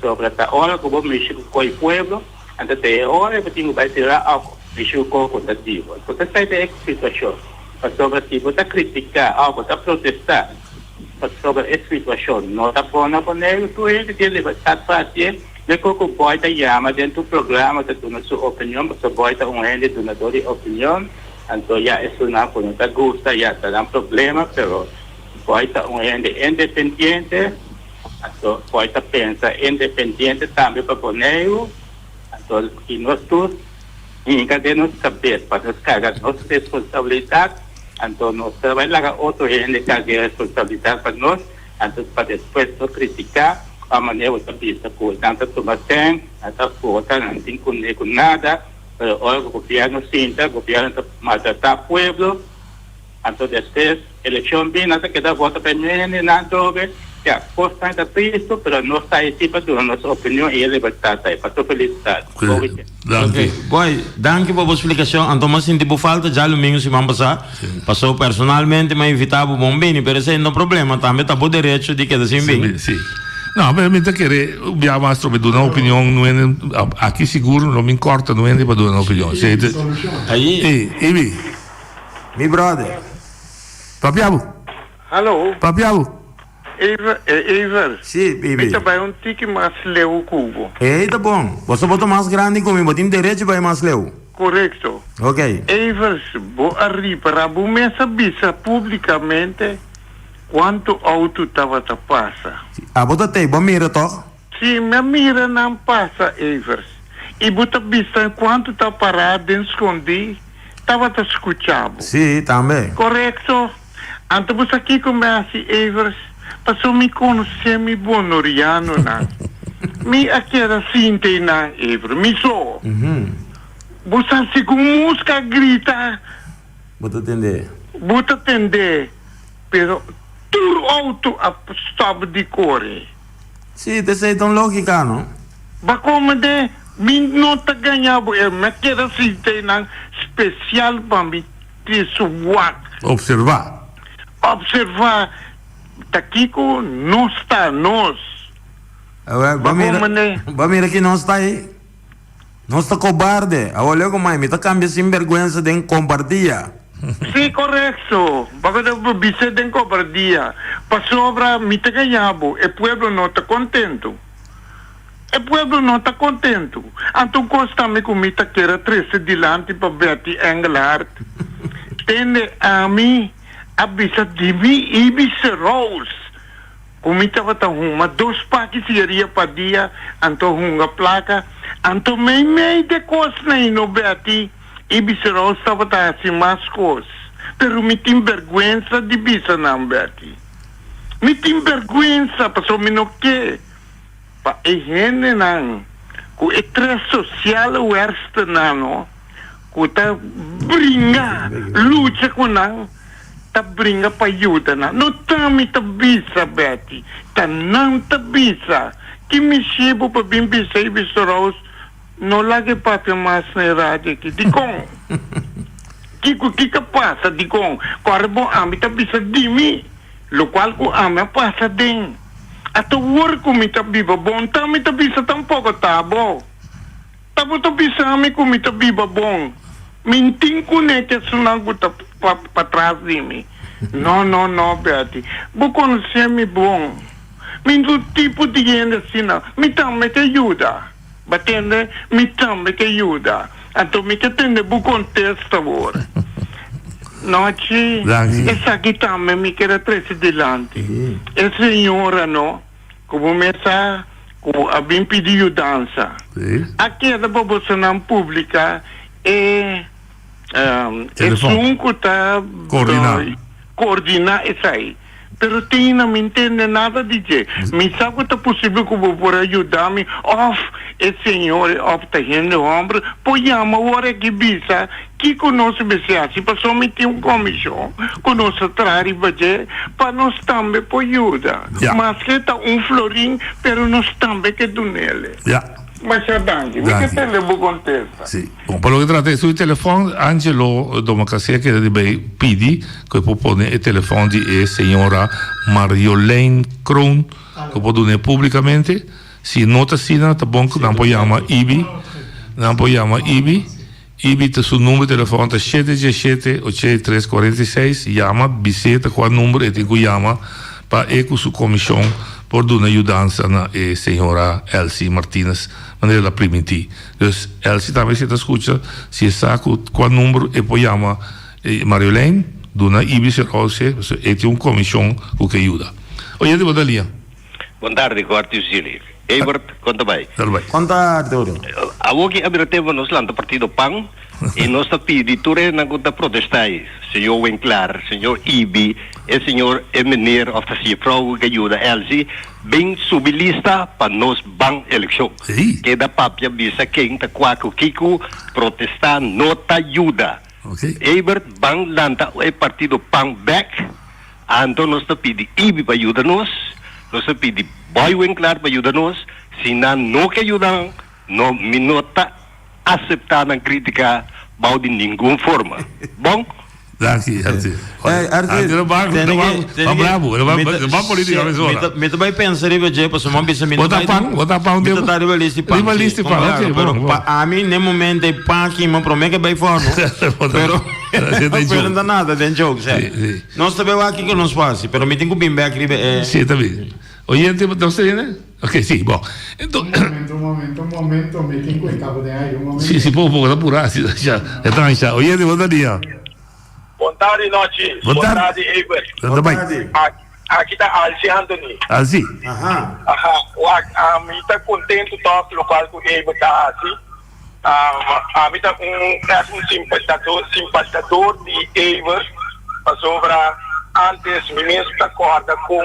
sobre a hora que vamos mexer com o povo até hora que tem vai ser a mexer com o contativo então essa é a situação para sobre tipo tá criticar algo tá protestar sobre essa situação, não está falando com ele, tu ele tem libertade para fazer, mas como pode chamar dentro do programa, dentro da sua opinião, você pode ter ele donador de opinião, então isso não está gosta, está dando problema, mas pode ter ele independente, então pode pensar independente também para o ele, então que nós todos, em cada nossa cabeça, para nós carregar nossa responsabilidade. Então nós trabalhamos outro gente que tem responsabilidade para nós, então para depois nós criticar a maneira da vista por tanto tomar tempo, até por não tem com nada, o governo sinta, o governo maltratar o povo, então depois eleição bem nada que dá volta para mim não dove, posta está triste, mas nós está aqui para dar nossa opinião e liberdade para toda felicidade. Ok, boy, danke por a explicação. Então, mas sinto por falta já o domingo semana passada, passou personalmente, mas evitava o bombini, pero esse não é problema, também está por direito de que assim bem. Sim. Não, veramente querer abbiamo altro per dare un'opinione, aqui seguro non mi importa, non è per dare un'opinione. Aí, Mi brother. Papiamo. Hallo. Papiamo. Ever. Sim, baby. Ita vai tique mais leu cubo. Tá bom. Você botou mais grande comigo, tem direito para mais leu. Correto. Ok. Evers, vou arribar, vou me saber publicamente quanto auto estava a passar. Bota te, bom mira to? Sim, minha mira não passa, Evers. E bota vista quanto está parado, escondi, estava a escutar. Sim, também. Correto. Então você aqui começa, Evers, passou me conhecer, me bonoriano, não. Me aqui era sinte, não, Evers, me só. Você se com música grita. Bota atender. Bota atender. Pero tudo auto a stop de corre. Sim, dessa é tão lógica, não? Mas como de mim não tá ganhando, mas quero sinte, não, especial para mim, te suar. Observar. Tá aqui com não está nós. Vamos mira que não está aí. Não está cobarde. Olha como é, me está cambiando sem vergonha de compartilhar. Sim, correto. Bagulho de bice de compartilhar. Para sobra, me está ganhando. O povo não está contento. Então, consta-me que me está querendo trazer dilante para Betty Engelhardt. Tende a mim. Abisa de mim e bisa Rose. Como estava uma 2 packs seria para dia, então uma placa, então meio de coisa nem no Betty e bisa Rose estava assim mais coisas. Pero me tem vergonha de bisa não Betty. Me tem vergonha, passou me no que? Pa e gente não, com estresse social o erste não, com tá brinca, luta com não. Ta brinca para ajuda na. Não tá me ta bisa, Betty. Ta não ta bisa. Que me chego para bem bisa e bisa Rose. Não lage papel mais na rádio aqui. Dicom. Que passa, Dicom? Corbo ami ta bisa de mim. Lo qual ko ami passa den. Ato work mi ta biba bom. Ta mi ta bisa tampouco tá bom. Ta bo ta bisa ami ko mi ta biba bom. Minting ko ne que sunang ko ta para trás de mim. Não, Betty. Vou conhecer-me bom. Me do tipo de gente assim, não. Me também te ajuda. batendo, mi também que ajuda. Então, me que tem bom contexto agora. Noite, essa aqui também me quer trazer delante. A senhora, não, como me sa, a bem pediu dança. Aqui é da população pública é sunco tá coordinar isso aí. Pero tem não entende nada de dizer. Me sabe que é possível que vou por ajudar-me. Esse senhor, tá indo ombro, põe-me hora que bisa, que conosco se passou me tem comissão, conosco traz para nós também por ajuda. Mas que tá florim, pero nós também que do nele. Mas já danke, me que tem levou contexto. Sì. Bom, per lo che tratta sul telefono, Angelo Domocassia che deve pidi che propone il telefono di signora Mariolene Kroon che può donare pubblicamente. Si nota sina, tá bom, non può chiamare Ibi. Ibi te sul numero di telefono 717 8346, chiama, biseta qual numero e ti chiama per eco su commissione por una ayudanza na signora Elsie Martinez maneira la primiti. Dus Elsie também se te escucha, si saco qual número e poi chiama Mariolene, dona Ibis Rose, e ti un commission che aiuta. Oye, devo da lì. Buon tardi, quarti usili. Ebert, quanto vai? Quanto tardi? Avogi abriremo nos lanto partido PAN e nós tá pedindo na conta protestar. Senhor Winkler, senhor Ibi, e senhor Emeneer of the vrouw que ajuda Elsie, bem subilista para nós ban eleição. Que da papia bisa quem tá quaco Kiko protestar nota ajuda. Ebert ban lanta é partido PAN back. Então nós tá pedindo Ibi para ajudar nós tá pedindo Boy Winkler para ajudar nós. Se não que ajudam, não me nota aceitar a crítica de nenhuma forma. Bom? Danke, Elsie. Bravo, va politica mezz'ora. Mi vai pensare che posso non pensare vota pang mi sta rivalisti pan. Però a me nel momento pan che mi promette che vai forno. Però non da nada den joke, sai. Non sapevo anche che non spasi, però mi tengo bimbe a scrivere. Sì, está bien. Oyente, ¿usted viene? Ok, sí, bon. Entonces, un momento, me tengo el cabo de aire, un momento. Sí, puedo apurarse, ya, está. Oyente, buen día. Boa tarde, Noite. Boa tarde, Ebert. Boa tarde. Aqui está Alci Anthony. Alci? Aham. A mim está contente top local com Ebert está assim. A mim está simpatizador de Ebert. Sobre antes, me mesmo está corda com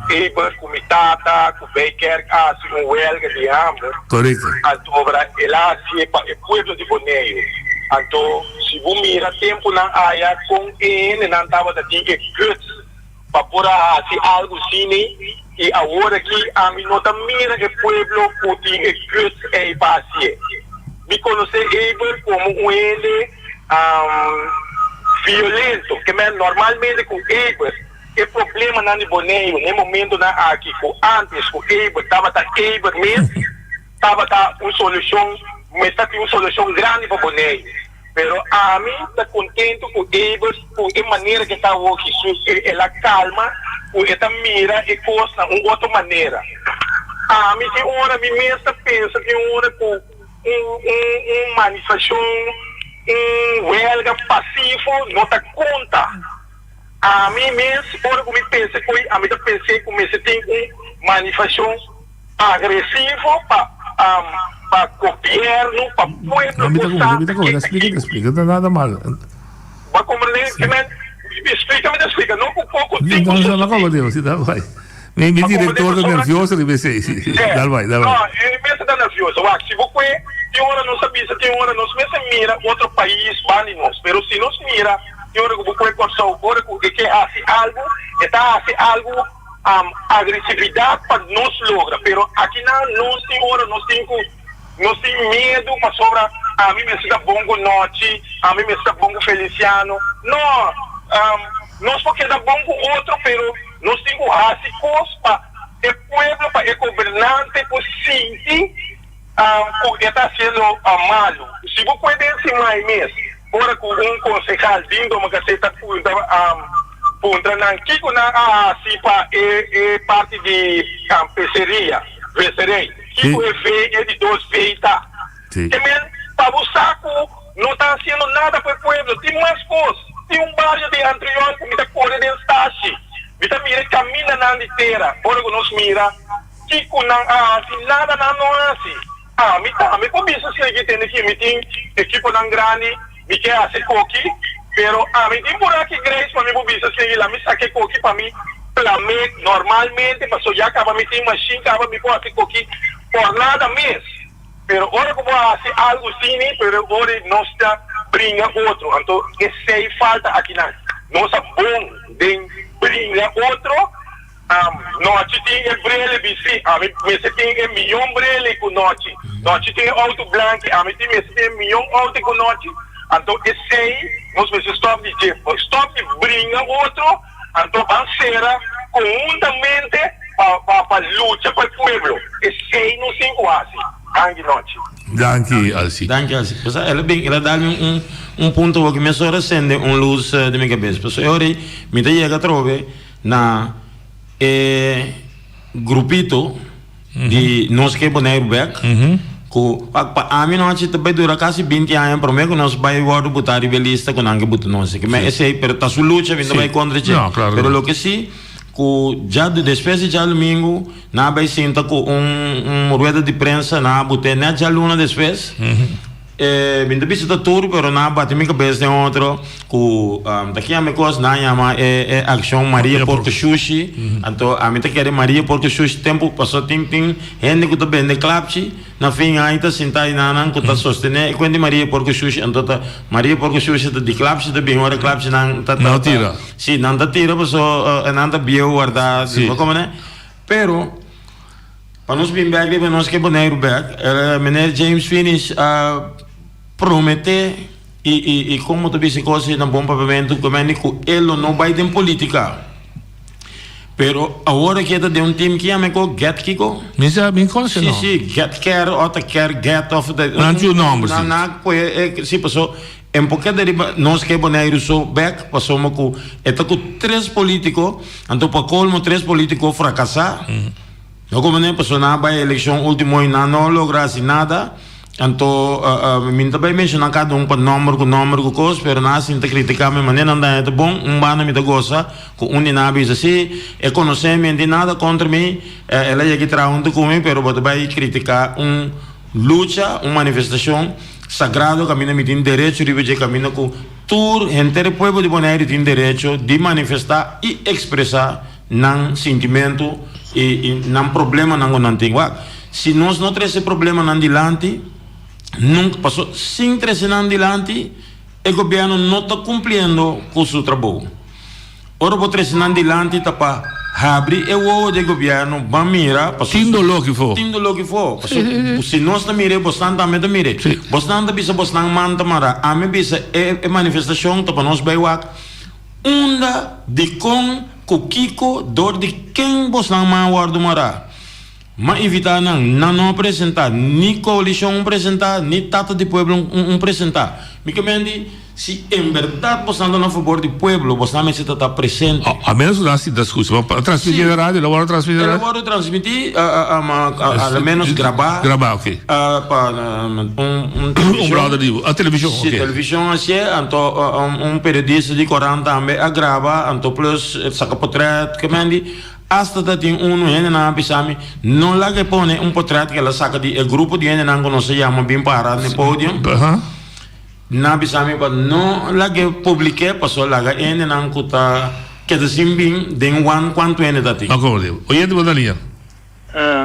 Ebert, com Mitata, com Baker, assim, um huelga de hambre. Correto. Sobre ele assim, é o povo de Boneio. Então, se você mira tempo na área com ele, não estava da dica para por assim algo assim, e agora que a mim não mira o povo que diga que é paciente. Me conhecer ele como ele violento, que normalmente com ele o problema não é boneio, no momento na aqui com antes com ele estava da ele mesmo, estava da uma solução. Mas está uma solução grande para o boneio. Pero a mim está contente com eles, com a maneira que está hoje. Ela calma, ela mira e costa uma outra maneira. A mim tem hora, me mesmo pensa, tem hora com manifestação, huelga passivo, não está conta. A mim mesmo, hora que me pensa, a mim pensei que você tem manifestação agressiva para governo, para povo. Explica, não é nada mal. Vai compreender? Explica, não com pouco tempo. Não, como Deus, vai. Mi diretor está nervioso, deve ser. Vai. Não, ele mesmo está nervioso. Se você tem hora não sabia, tem hora não se mira outro país, vale nós. Mas se nós mira, tem hora que você cortou, hora que quer fazer algo, está fazer algo agressividade para nós lograr. Pero aqui não tem hora, nós tem medo para sobre a mim me está bom com noite, a mim me está bom com Feliciano. Não, nós porque dá bom com outro, pero nós temos rásicos para o povo, para o governante, para sentir que está sendo malo. Se você pode ensinar mesmo, agora com concejal vindo, uma caceta punta na Kiko na assim para parte de pesceria, Tipo é de 2 feitas. Também, para o saco, não está fazendo nada para o povo. Tem mais coisas. Tem barrio de Antriol que me está correndo em Stashi. Me está mirando, camina na inteira. Ora que nos mira, Kiko não assim, nada não assim. Me começa a ser que tem aqui, me tem equipe não grande, me quer fazer coque, pero me tem por aqui Grace para me começa a ser lá, me saque coque para mim, normalmente, mas já acaba me tem machine, acaba me pode fazer coque por nada mesmo. Pero ora que vou fazer algo assim, pero ora não está brinca outro, então esse aí falta aqui não está bom de brinca outro. Noite tem brele bisi, me se tem milhão brele com noite. Noite tem auto branco, me tem milhão auto com noite. Então esse aí, nós vamos stop de brinca outro, então banceira conjuntamente para luta para o povo. Esse aí não se quase. Danke noite. Danke Alci. Ela dá-me ponto que me só acende luz de minha cabeça. Porque eu me chega a trovar na grupito de nós que boneiro back. A mim não acho que dura quase 20 anos para mim que nós vai agora botar ribelista com nangue botar nós. Que mas esse aí, pero tá sua luta vindo vai contra gente. Pero lo que sim já depois de domingo na vai sentar com rueda de prensa na botar na já luna depois me visita tour pero na bate minha cabeça tem outro com daqui a me coisa na chama ação Maria Porco Sushi então a mim tá querendo Maria Porco Sushi tempo passou tem gente que tá bem de clapchi na fim aí tá sentar na nan que tá sostener e quando Maria Porco Sushi então tá Maria Porco Sushi tá de clapchi tá bem hora clapchi não tá não tira sim não tá tira passou não tá bio guardar como né pero para nós bem back para nós que boneiro back menino James Finish prometer e como tu disse coisa na bom papamento como ele não vai ter política pero agora que está de time que chama com get kiko sim get care outra care get of the não tinha nome sim passou um pouco de nós que boneiro so back passou com está com 3 políticos então para colmo 3 políticos fracassar não como nem passou na vai eleição último e não logra assim nada. Então, minta bem mencionar cada para número com coisa, pero na assim te criticar me maneira não é bom, bana me gosta, com nabi assim, conhecimento de nada contra mim, ela já que traz comigo, pero vai criticar luta, manifestação sagrado, caminho me tem direito de ver caminho com todo o povo de Bonaire tem direito de manifestar e expressar não sentimento e não problema não tem. Se nós não temos esse problema não dilante nunca passou sem trazer adiante o governo não está cumprindo com o seu trabalho. Ora para trazer adiante está para abrir o olho do governo para mirar tindo lo que for se nós não miramos bastante também não miramos bastante bisa bastante manta mara a mim bisa manifestação para nós vai onda de com Kiko dor de quem bastante mais guarda mara mas evitar não apresentar nem coalição apresentar nem tata de pueblo apresentar me comende se em verdade você anda a favor do pueblo você não está presente a menos lá se discussão para transmitir a rádio ela vai transmitir a menos gravar ok a televisão sim televisão assim então periodista de 40 também a grava então plus saca portrait comende hasta tem gente na pisami não lá que põe portrait que ela saca de grupo de gente não conhece chama bem para no pódio na pisami para não lá que publique passou lá que gente não cuta que assim bem de quanto gente tá tem acordo oye de bodalia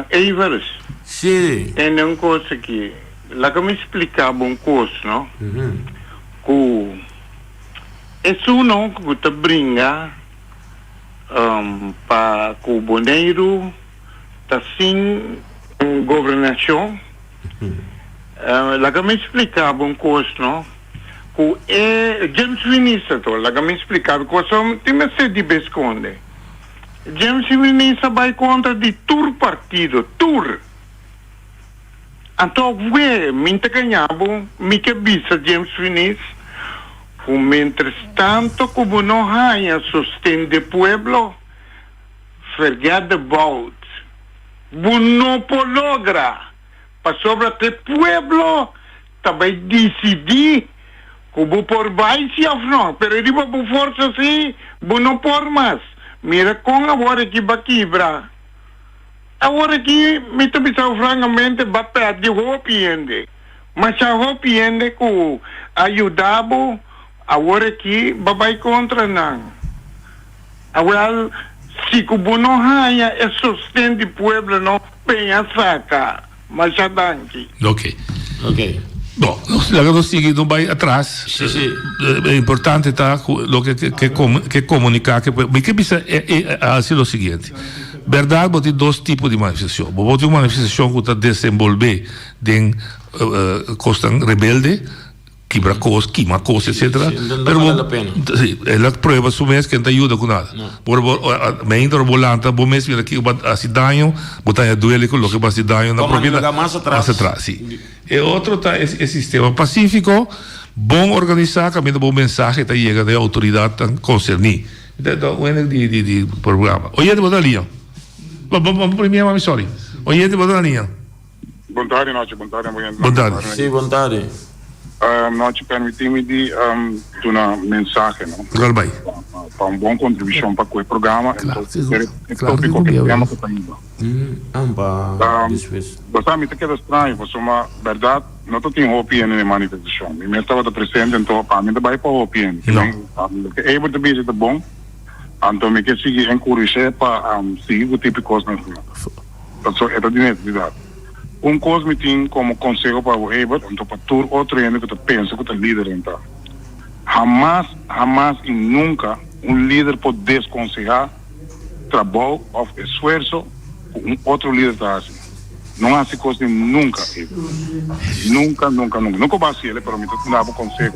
Eivares sim tem uma coisa que lá que me explicava coisa não que isso não que te brinca para o Bonaire está sem governação lá que me explicava coisa não que James Vinicius lá que me explicava coisa tem me ser de besconde James Vinicius vai contra de tour partido então me ganhava me que bisa James Vinicius mientras tanto como não há sustento do pueblo forget the vote no logra para sobre este pueblo também decidir como por baixo ou não, pero ele vai por força assim, não por mais. Mira com agora que vai quebrar. Agora que me está pensando francamente vai perder o opinião. Mas a opinião que ajudava agora que vai contra não. Agora se o não haya é sustento do pueblo não pensa saca. Mas já danke. Ok. Bom, nós seguimos vai atrás. Sim. É importante tá lo que comunicar que que precisa é assim o seguinte. Verdade, você tem dois tipos de manifestação. Você tem uma manifestação que está desenvolver de costa rebelde, quebra coisa, queima coisa, etc. Ela prova su mês que não ajuda com nada. Por meio volante, você mesmo aqui faz dano, você duele com o que faz dano na propriedade. Mais atrás, sim. E outro tá esse sistema pacífico, bom organizar, caminho bom mensagem que chega da autoridade concernida. Então, de programa. Oye, boa linha. Vamos primeiro, mami, sorry. Oye, boa linha. Boa tarde, noite. Boa tarde. Sim, boa tarde. Nós permitimos de dar uma mensagem, não? Claro, bem. Para uma boa contribuição para o programa. Claro, tópico que temos que ainda. Você me queda estranho, você uma verdade, não tenho opinião na manifestação. Eu estava presente, então para mim vai para a opinião. É able to be é bom. Então me quer seguir encorajar para seguir o tipo de coisa. Então é de necessidade. Coisa me tem como conselho para o Eber, então para todo outro ano que tu pensa que tu é líder então. Jamás e nunca líder pode desconselhar trabalho ou esforço que outro líder está assim. Não há essa coisa nunca, Eber. Nunca vai ser ele, para mim, tu não dá conselho.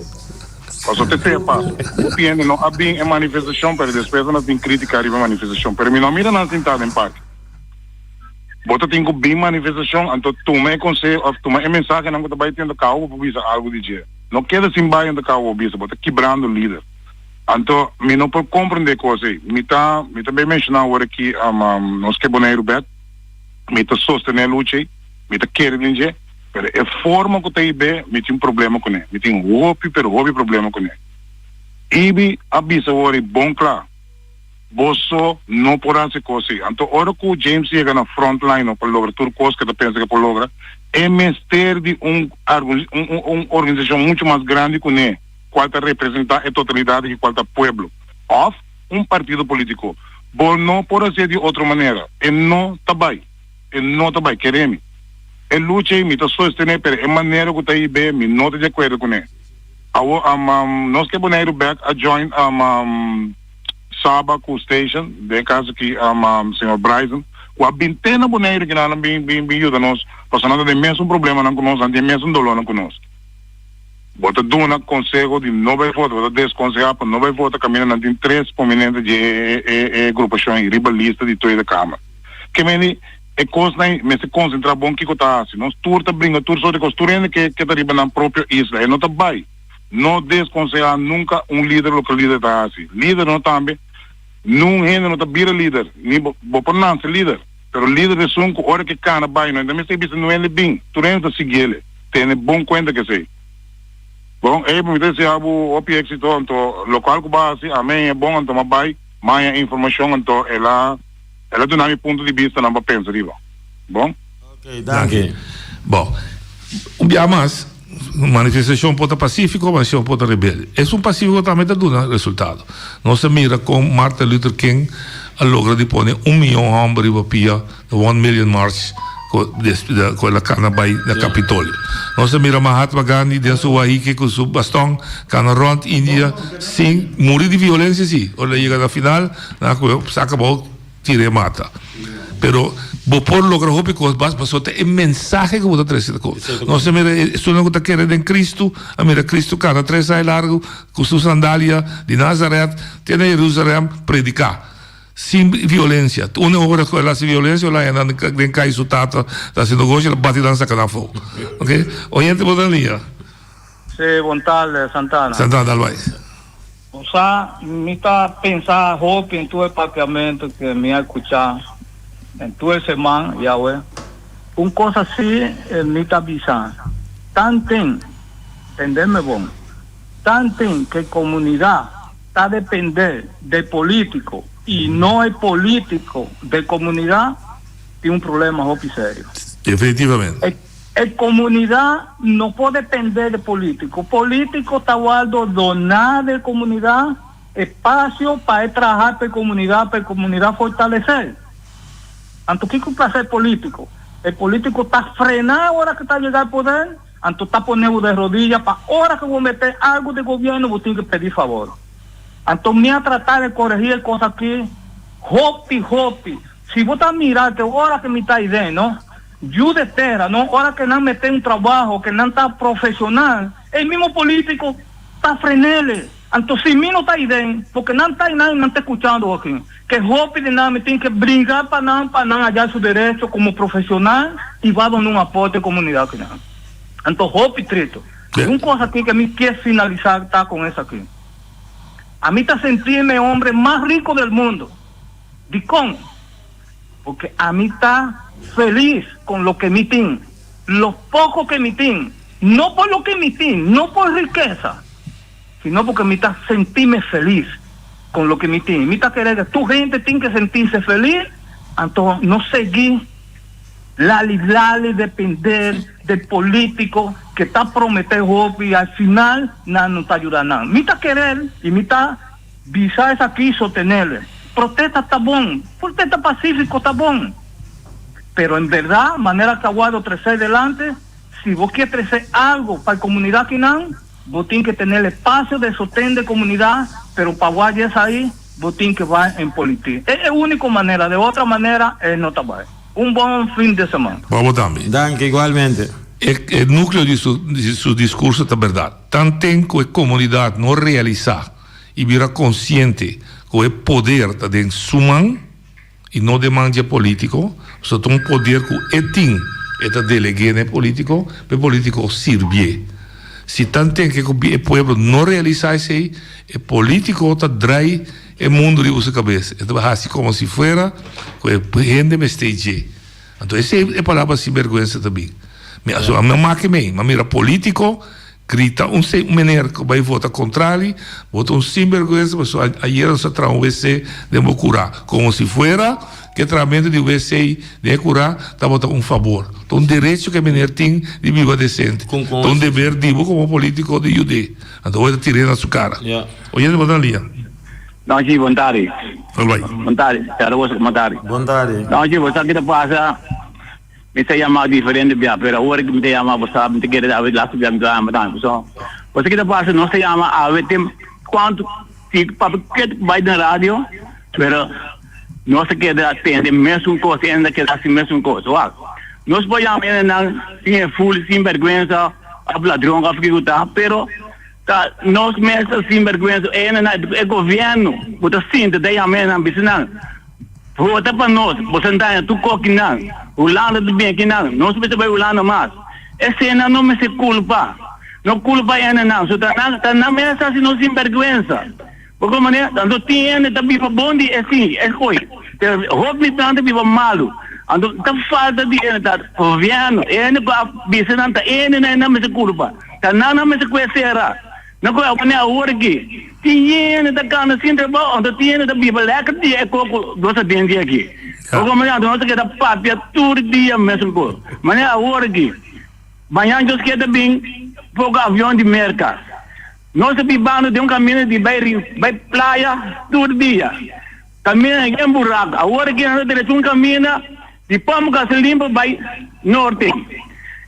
Mas você tem passo. O PN não há bem manifestação, mas depois não tem crítica a manifestação. Para mim, não mira na sentada em parte. Você tem que bem manifestação, então toma é conselho, toma é mensagem, não que vai tendo carro para dizer algo de dia. Não queda assim vai ainda carro para dizer, você quebrando o líder. Então, me não pode compreender coisa aí. Me também mencionar agora que nós que boneiro bet, me tá sostener a luta aí, me tá querendo dizer, mas a forma que tem bem, me tem problema com ele, me tem hobby problema com ele. E avisa agora bom claro. Você não pode fazer coisa. Então, a hora que o James chega na frontline para lograr tudo coisa que você pensa que pode lograr, é mestre de uma organização muito mais grande que ele, qual representa a totalidade de qual pueblo, ou partido político. Você não pode ser de outra maneira. Não está bem, queremos. A luta é me sostener, mas a maneira que está aí bem, não está de acordo com ele. Nós que vamos back a join Sabaco Station, de caso que senhor Bryson, com a vintena boneira que não bem ajuda nós, passando de mesmo problema não conosco, de mesmo dolor não conosco. Bota duna conselho de não vai votar, bota desconselhar para não vai votar caminhando tem 3 prominentes de agrupação ribalista de toda a Câmara. Que me é coisa mas se concentrar bom que está assim, nós turta brinca tur só de costura que está riba na própria isla, e não está bem. Não desconselhar nunca líder lo que o líder está assim. Líder não também não está vira líder, nem vou por não ser líder. Pero líder é só hora que cana bem, não também sei não é bem. Tu não está seguir ele, tem bom conta que sei. Bom, me disse o OPX então local que base, amém é bom então vai, mais informação então ela do meu ponto de vista não vai pensar riba. Bom? Ok, danke. Bom, mais manifestação pode pacífica, manifestação pode rebelde. É pacífico também dá resultado. Não se mira com Martin Luther King a logra de pôr 1 milhão de homens para a 1 million march com a cana vai na Capitólio. Não se mira Mahatma Gandhi dentro do Haiti com seu bastão, cana rond Índia, sem morrer de violência, sim. Olha, chega na final, acabou, tira e mata. Pero vos por lograr hobby cosas vas pasó te mensaje que vos traes no se mira esto no que quiere en Cristo a mira Cristo cada 3 años largo con su sandalia de Nazaret tiene Jerusalén predicar sin violencia una hora con la violencia la en cae su tata está haciendo gozo la batidão sacando fogo ok oyente por día sí buen tarde Santana del Valle o sea me está pensando hobby en tu departamento que me ha escuchado en todo el semana, ya ve. Un cosa así, me está avisando. Tanto, entenderme bon, tanto que comunidad está depender de político y no es político de comunidad, tiene un problema muy serio. Definitivamente. La comunidad no puede depender de político. Político está guardando donar de comunidad espacio para trabajar para comunidad fortalecer. Anto que para ser político. El político está frenado ahora que está llegando al poder, anto está poniendo de rodillas para ahora que voy a meter algo de gobierno, voy a tener que pedir favor. Anto me a tratar de corregir cosas aquí, hopi. Si vos estás mirando que ahora que me está idea, ¿no? Yo de terra, ¿no? Ahora que no mete un trabajo, que no está profesional, el mismo político está frenele. Entonces, si mí no está idea, porque no está escuchando aquí, que hopi de nada me tiene que brincar para no hallar su derecho como profesional y va a dar un aporte a la comunidad. Entonces, hopi trito. Una cosa aquí que a mí quiero finalizar está con eso aquí. A mí está sentirme hombre más rico del mundo. ¿De cómo? Porque a mí está feliz con lo que me tiene, lo poco que me tiene, no por lo que me tiene, no por riqueza, sino porque me está sentirme feliz con lo que me tiene. Me está querer que tu gente tiene que sentirse feliz, entonces no seguir la depender del político que está prometiendo y al final nada no está ayudando nada. Me está querer y me está visar aquí sostenerle. Protesta está bon, protesta pacífico está bon. Pero en verdad, manera que aguardo crecer delante, si vos quieres crecer algo para la comunidad Quinan, vos tienes que tener el espacio de sostén de comunidad, pero para guardar ahí, vos tienes que va en política. Es la única manera, de otra manera, no está bien. Un buen fin de semana. Vamos también. Danke, igualmente. El núcleo de su discurso es verdad. Tanto que la comunidad no realiza y mira consciente que el poder está en su mano y no demanda político, só un poder que tiene este delegado político, el político sirve. Si tanto que el pueblo no realiza eso, el político está trae el mundo de su cabeza. Es así como si fuera que el gente me esté allí. Entonces, esa es la palabra sinvergüenza también. Mira, político grita un menor que va a votar contrario, vota un sinvergüenza, pues ayer se trajo un VC de curar, como si fuera que el tratamiento de VC de curar está votando un favor. Un derecho que el menor tiene de vivir decente. Un deber divo como político de ayudar. Entonces voy a tirar a su cara. Oye, de botar línea. Não, sim, bom tarde. Vai. Bom tarde. Bom tarde. Bom tarde. Não, sim, você aqui passa. Me chama diferente, pero ahora que me llama, você sabe, me quer dar lá subir a matar, você que passa, não se chama, a ver tem quanto fica para que vai na rádio, pero não se quer ter mesmo coisa ainda que assim mesmo coisa, ó. Nós podemos ainda sem full, sem vergonha, a ladrão a ficar, pero tá nós mesmos sem vergonha, é governo, você sente daí a mena ambicional. Vota para nós, você está tu coquinão, o lado do bem que não se vai o lado mais. Essa não me se culpa, não culpa ainda não, só tá na mesa se não se envergonha. Porque maneira, então tem tá viva bom de assim, é coi. Roupa tanto viva malo, então tá falta de tá governo, para bisan tá não me se culpa, tá não me se conhecerá. Não é o maneira orgue. Tinha da cana sempre bom, então tinha da biba leca de coco doce dentro aqui. Porque maneira nós que da papia todo dia mesmo por. Maneira orgue. Banhar os que da bem pouco avião de merca. Nós bibando de caminho de vai praia todo dia. Caminho em buraco. Agora que nós temos caminho de Pamo Caselimpo vai norte.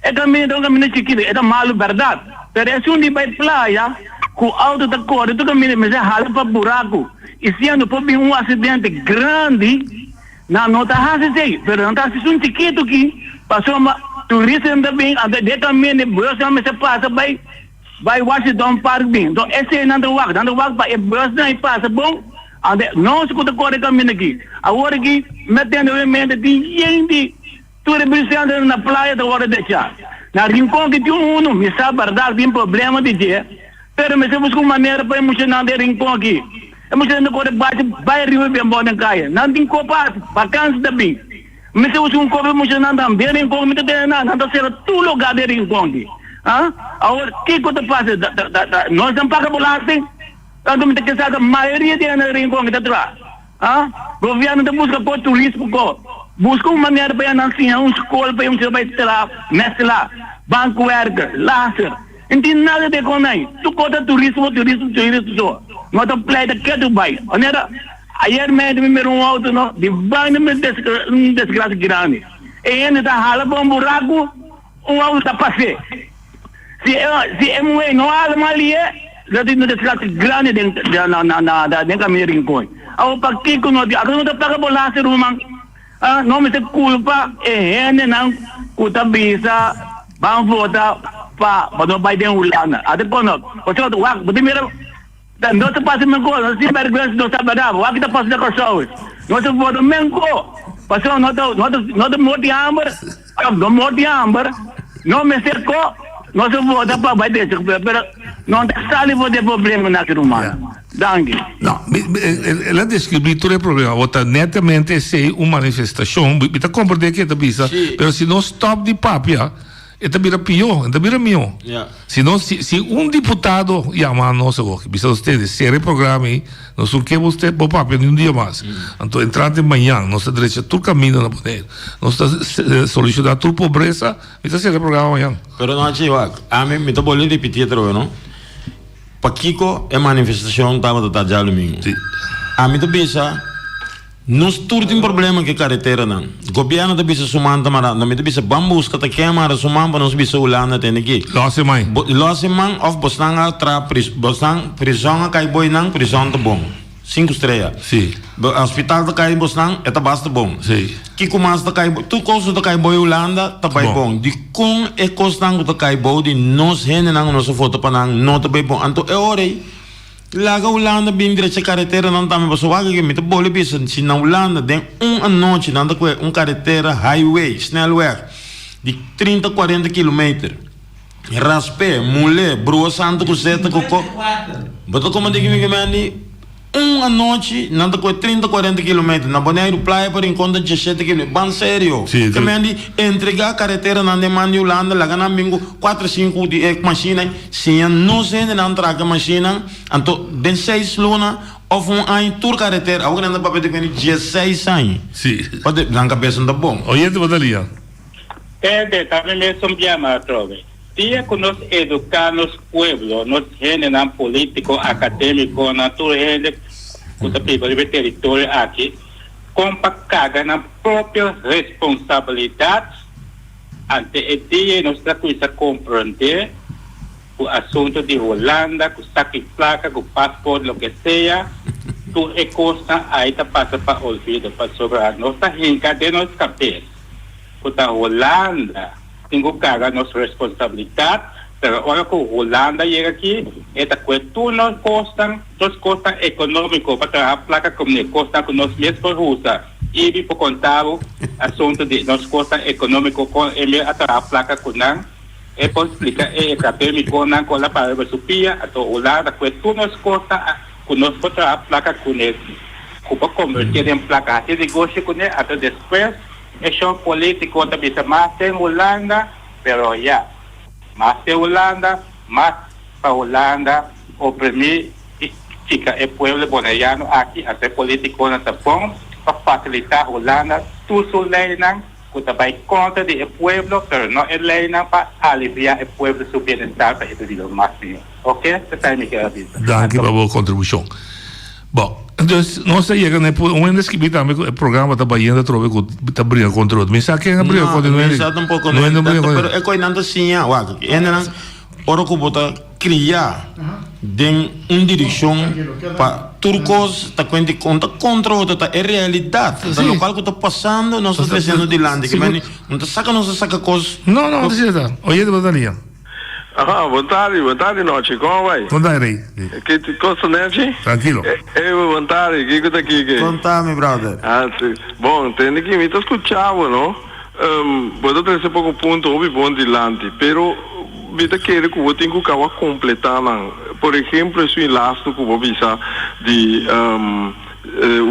É caminho chiquito, é malo verdade. Pero é um de vai praia, com auto da cor, tu caminho mas é ralo para buraco. E se ando por um acidente grande, não tá assim, pero não tá assim um chiquito que passou uma turista também, de caminho, você me se passa vai Washington Park bem. Então esse é nada wak para bus não passa bom. Ande não se conta cor caminho aqui. Agora aqui metendo o mente de gente, tu representando na praia da hora de chá. Na rincão que tinha me sabe verdade tem problema de dia. Pero me se busca uma maneira para emocionar de rincão aqui. Emocionando cor bate vai rio bem bom na caia. Não tem copa, vacança também. Me se usa corpo emocional também, rincón, me te nada, não será tu lugar de rincón. Agora, o que que passa? Nós não pagamos bolagem, então me te que sabe, a maioria de rincón que está atrás. Governo te busca por turismo, busca uma maneira para não ser uma escola para você vai ter lá, mestre lá, banco worker, laser. Não tem nada de com aí. Tu conta turismo só. Não tem pleita que tu vai. Ayer mesmo me deram auto, não, de banho me desgraça grande. E ele está rala para buraco, auto está passei. Se é não há ali, já tem desgraça grande dentro do caminho rincón. Ao para que não está para bolar ser humano. Não me se culpa, ele não cuta bisa, bang votar para não vai ter ulana. Até quando, você vai, você mira, não se passa menco, não se vergonha, não sabe nada, o que está passando com pessoas, não se vota menco, passou não morte amber, não me cercou, não se vota para vai ter, não está ali vou ter problema naquele humano. Danke. No, ela descreve todo o problema. Vota netamente se uma manifestação, kita compreende que bisa, pero se não stop de papia, это vira pior, это vira melhor. Se deputado chama nós agora, bisa ustedes se reprograme, nós surquemos você por papia um dia mais. Então entrante amanhã, nossa direita todo caminho na poder, nós solucionar toda pobreza, bisa se reprograma amanhã. Pero não achei, a mim me tô bolando repetir outra, não? Paquico é manifestação estava do Tajal domingo. A mim também nós tudo tem problema que carretera não. Governo também se sumando mas não me também se bambus que tá queimar sumando nós bisa ulana tem aqui. Losse mãe of bosnanga tra prisão a cai boi não prisão tá bom. 5 estrelas. Sim. Hospital da cai bosnang é tá basta bom. Sim. Que começa da cai tu coisa da cai boi Holanda tá bem bom. De com é costang da cai boi de nós rende não nossa foto para não tá bem bom. Então é hora aí. Laga Holanda bem direita carretera não tá me pessoal que me tá bole bisa se na Holanda tem noite não tá com carretera highway snelweg de 30-40 km. Raspe, mulher, broa santo com seta coco. Botou como de que me mani uma noite, nada com 30-40 km, na Bonaire Praia para encontrar 17 km, bem sério. Que me entregar a carretera na demanda de Holanda, lá na bingo 4-5 de máquina, se não se não traga máquina, então den 6 luna of ano tour carretera, agora anda para pedir 16 anos. Sim. Pode dar cabeça da bom. Oye, tu batalha. Também me sombreama trove. Dia que nós educamos o pueblo, nós gente não político, acadêmico, natureza, que o território aqui, compa caga na própria responsabilidade, ante o dia nós temos que compreender o assunto de Holanda, com saque placa, com passaporte, o que seja, tu é coisa aí tá passa para olvido, para sobrar. Nós tá rinca de nós cabeça. Porque a Holanda tem que carregar nossa responsabilidade, mas agora que a Holanda chega aqui, esta coisa tudo nos custa econômico, para a placa como custa com nós mesmos russa. E por contar o assunto de nos custa econômico com ele a placa com não, é para explicar é acadêmico não com a para supia, a Holanda coisa tudo nos custa com nós para a placa com ele, para converter em placa, se negócio com ele até depois. É só político também, mas tem Holanda, pero já, mas tem Holanda, mas para Holanda, oprimir fica o povo boliviano aqui, até político não tá bom, para facilitar a Holanda, tudo lei não, que também conta de o povo, pero não é lei não para aliviar o povo do seu bem-estar para ele o máximo. Ok? Essa é a minha avisa. Danke pela boa contribuição. Bom, então, nós chegamos a descobrir também o programa da Bahia da Trove que está brincando contra outro. Mas sabe quem é brincando contra outro? Não, um pouco não é. É coisa não assim, ainda ora que bota criar de direção para turcos está com conta contra outro, é realidade. O local que está passando, nós estamos fazendo de lande, que não saca coisas. Não, não precisa. Olha de batalha. Boa tarde, noite. Como vai? Boa tarde. Que coisa, né, gente? Tranquilo. Boa tarde, que está aqui? Contame, brother. Sim. Bom, tem que me escuchava, não? Vou trazer pouco ponto, ouvi bom de lante, pero me querer que eu tenho que completar, não. Por exemplo, esse laço que eu vou visar de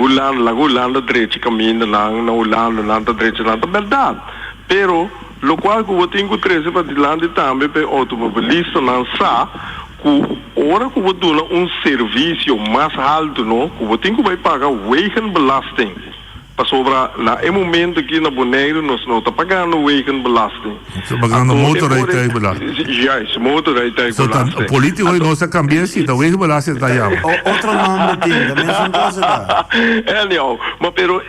Holanda direito caminho na Holanda não tá direito não tá verdade pero lo qual que eu tenho trazer para Dilande também para automobilista não sa que ora que eu dou serviço mais alto não que eu tenho que pagar wegenbelasting para sobra na momento que na Bonaire nós não tá pagando wegenbelasting pagando motorrijtuigbelasting ja is motorrijtuigbelasting o político não se cambia se da wegenbelasting tá já outro nome tem também são coisas da não mas pero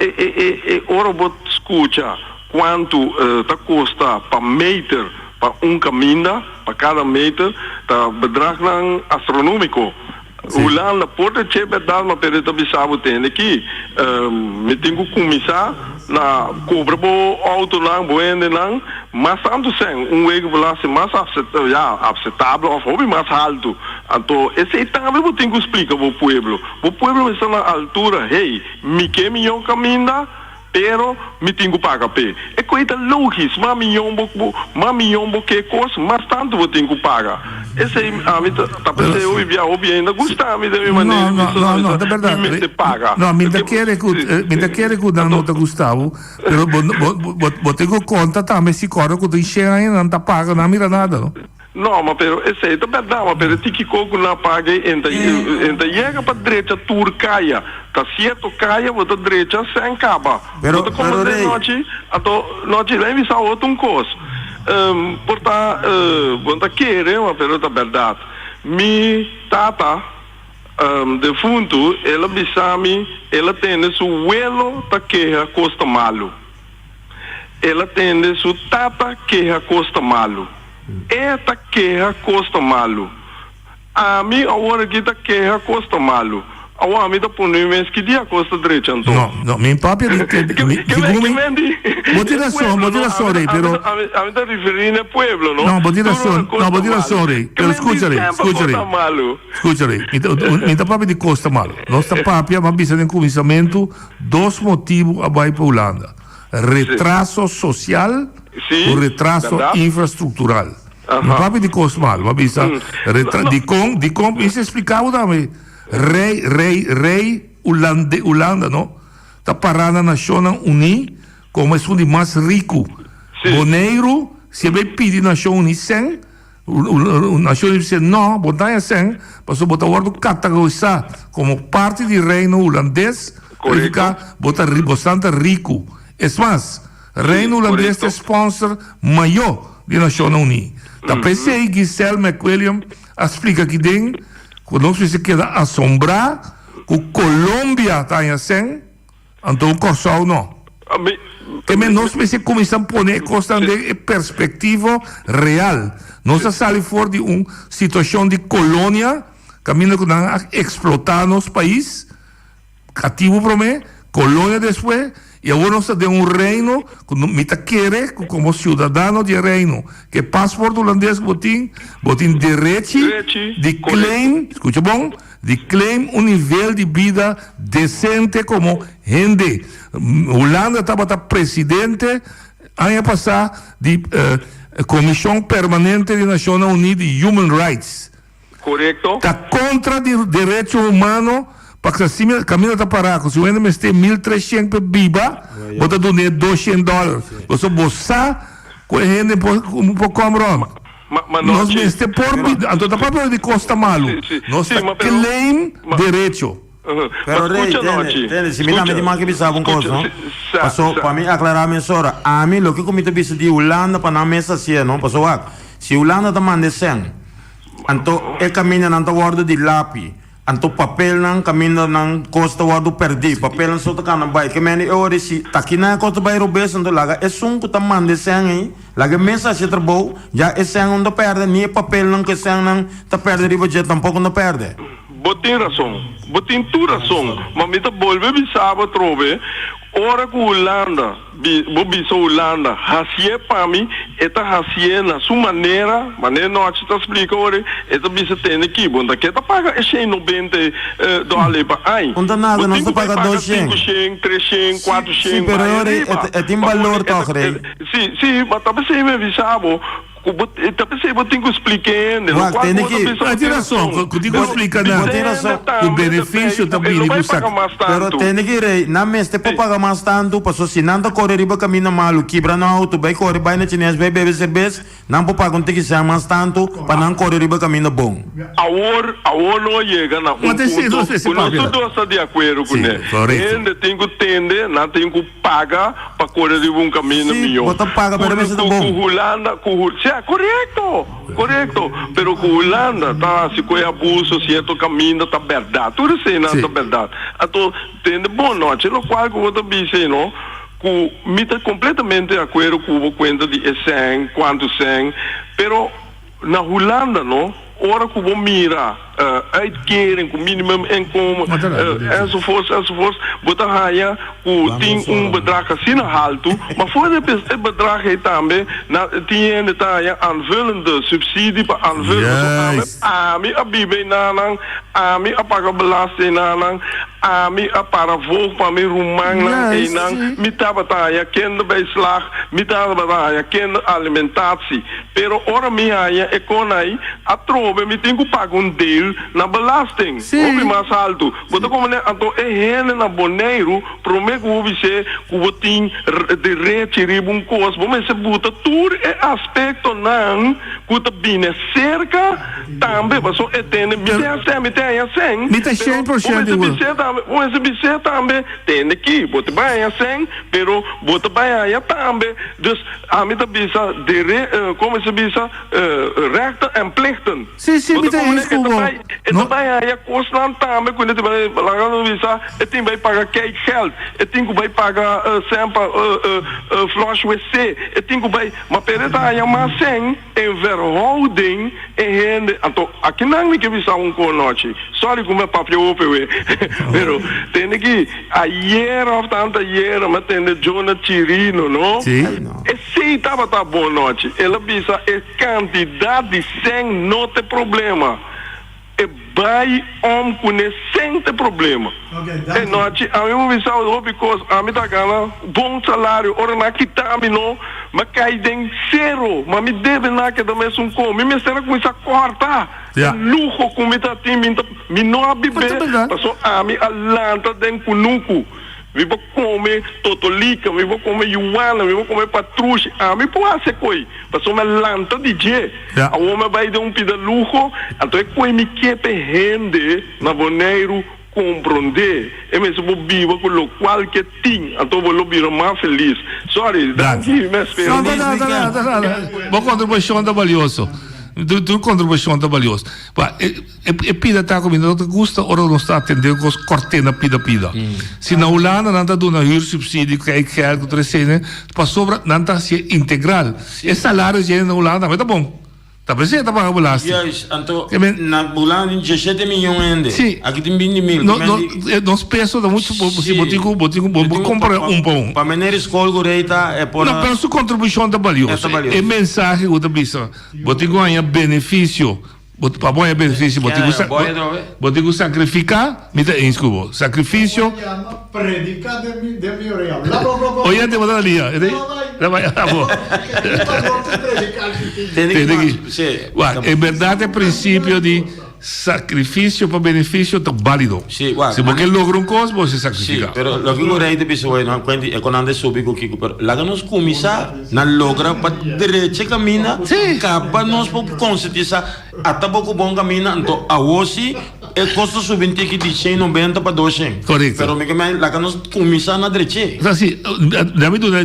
ora vou escuta quanto tá custa para meter para caminho para cada meter tá bedrag não astronômico Holanda pode ser verdade mas pero também sabe tem aqui me tenho que começar na cobra bo auto não boende não mas tanto sem wegenbelasting mais aceitável ou hobby mais alto então esse também eu tenho que explicar pro pueblo está na altura hey me que milhão caminho pero me tenho que pagar pe é coisa lógica mas milhão que coisa mas tanto eu tenho que pagar esse a mim tá pensando eu ainda gostava me de maneira não é verdade me paga não me da querer que não nota Gustavo pero vou ter que conta também se corre que tu chega aí não tá paga não mira nada não não, mas pero esse é verdade, mas pero tiki coco não paga ainda chega para direita Turcaia, tá certo Caia, vou direita sem caba. Pero noite, noite vai visar outro coisa. Portanto, quando querer, mas pero tá verdade. Mi tata defunto, ela bisami, ela tem seu vuelo tá que costa malo. Ela tem seu tata que costa malo. Esta queja custa malo. A mim agora que tá queja custa malo. A mim tá por mês que dia custa direito então. Não, meu papi vou tirar só rei, pero a mim tá referindo ao pueblo, não? Não, vou tirar só rei. Pero escuta rei. Meu papi de custa malo. Nossa papi ama bisa de comissamento dois motivos a vai para Holanda. Retraso social o retraso infraestrutural. Não papi de costa mal, mas bisa de com isso explicava também. Rei Holanda, não? Tá parando na Nação Unida como é um dos mais ricos. Bonaire, se vai pedir na Nação Unida 100, a Nação Unida diz não, botar 100, mas botar o outro categorizar como parte do reino holandês, ficar botar bastante rico. É mais, reino holandês é sponsor maior da Nação Unida. Da PC Giselle McWilliam explica que dentro, quando nós se queda assombrar, que Colômbia está assim, então o Corsal não. Que nós se começamos a pôr coisa de perspectiva real. Nós saímos fora de uma situação de colônia, caminho que nós explotar nosso país, cativo para mim, colônia depois. E agora nós temos reino que me quer como cidadão de reino que passaporte holandês botin direito de claim, escuta bom, de claim nível de vida decente como gente. Holanda estava presidente ano passado de Comissão Permanente da Nações Unidas de Human Rights. Correto. Está contra o direito humano. Para que assim caminho está parado, se o ainda me tem 1.300 para biba, bota do net $200. Você boçar com a gente um pouco como nós me tem por então tá para de costa malo. Nós claim direito. Pero rei, se me dá de mais que bisa um coisa, não? Passou para mim aclarar a mensura. A mim lo que comito bisa de Holanda para na mesa assim, não? Passou se Holanda tá mandando 100, então é caminho não tá guarda de lápis. Anto papel nang caminho nang costa wado perdi papel nang sota kana bai que meni ori si takina costa bai robes anto laga é que tá mande sangue laga mensagem trabo já é sangue onde perde nem papel nang que sangue nang tá perde riba já tampouco não perde. Botin tu razão, mas me tá volve bisaba trove. Ora que Holanda, bisa Holanda, hasia para mim, eta hasia na sua maneira não te explica ora, eta bisa tem aqui, bom, daqui tá paga $90 para ai. Não dá nada, não se paga 200, 300, 400. Sim, pero é tem valor toch, rei. Sim, mas também se me bisabo Tapi saya betul explicar. Tem razão, contigo explicando o benefício também de você. Pero tem que rei, na meste para pagar mais tanto, passou se não tá correr riba caminho malo, quebra no auto, vai correr vai na chinês, vai beber cerveja, não pode pagar tem que ser mais tanto para não correr riba caminho bom. Agora não chega na ponto. Nós todos de acordo com ele. Ele tem que tender, não tem que pagar para correr riba um caminho melhor. Bota paga para ver se tá bom. Holanda, correto. Pero com Holanda tá se coi abuso, certo caminho tá verdade. Tudo isso não tá verdade. Então tem de bom noite, no qual que eu tô dizendo, não? Que me tá completamente de acordo com o conta de 100, quanto 100, pero na Holanda, não? Ora que vou mirar uitkering, com minimum inkomen, enzovoorts, botar raia, tem bedrag assim alto, maar voor het bedrag heeft daarmee, die aanvullende subsidie, aanvullende, ami abibe nanang, ami apaga belasting nanang, ami apara volk van mi roemang nang, mitabataya kinderbijslag, mitabataya kinderalimentatie, pero ora mi haia econai, atrobe mi tenho pago deel na belasting. Obi mais alto. Botar como né, então é na Bonaire, promete que você tem de retirar coisa, mas se bota tudo é aspecto não, que tá bem cerca, também, mas só é tem, me tem 100%. Mas se também tem aqui, bota bem 100, pero bota bem também. Dus a mim tá bisa de como se bisa rechten en plichten. Sim, me tem isso como. Então vai aí custam também quando tu vai lá no visa, tem vai pagar geld, tem que vai pagar sempre flush WC, tem que vai, mas pereta aí mas sem em verhouding en então aqui não me que visa noite. Sorry como é papel open, pero tem que ayer of tanta ayer, mas tem de Jonah Chirino, não? Esse tava tá boa noite. Ela visa é quantidade de 100 não tem problema. É vai com sem ter problema. É noite, a mim me sabe because a mim tá ganhando bom salário, ora na quitame não, mas cai em zero, mas me deve na que também são com, me será com essa corta. Luxo com me tá me não abibe, passou a mim alanta den kunuku. Vi vou comer totolica, vi vou comer yuana, vi vou comer patruche. A mim pode ser coi, passou uma lanta de je. A homem vai dar pida luxo, então é coi me quepe rende na Bonaire compreender. É mesmo vou viver com o qual que tem, então vou virar mais feliz. Sorry, daqui me espero. Não. Boa contribuição da valioso. Tu contribuição da valioso. E pida tá comendo, não te gusta, ora não está atendendo com cortena pida. Se na Holanda não está dando huur subsídio, que geld, que recene, passou não está se integral. E salário já na Holanda, mas tá bom. Tá presente para pagar belasting. Então na Holanda 17 milhões de. Aqui tem 20 mil. Nós pesos da muito se botico comprar pão. Para menor escola goreita é por. Não, mas sua contribuição da valiosa. É mensagem que bisa. Botico ganha benefício. Para bom é benefício, botico sacrificar, me dá inscubo. Sacrifício. Predica de mi oreja. Oye, te vou dar ali. É verdade, é princípio de sacrifício para benefício tá válido. Se você logra coisa, você sacrifica. Pero lo que eu rei de pessoa não quando é quando anda subir com Kiko, pero lá nos começa na logra para direita camina, capa nós por conscientizar até pouco bom camina, então a hoje é custo subir que de 190 para 200. Correto. Pero me que lá que nós começa na direita. Assim, dá-me do rei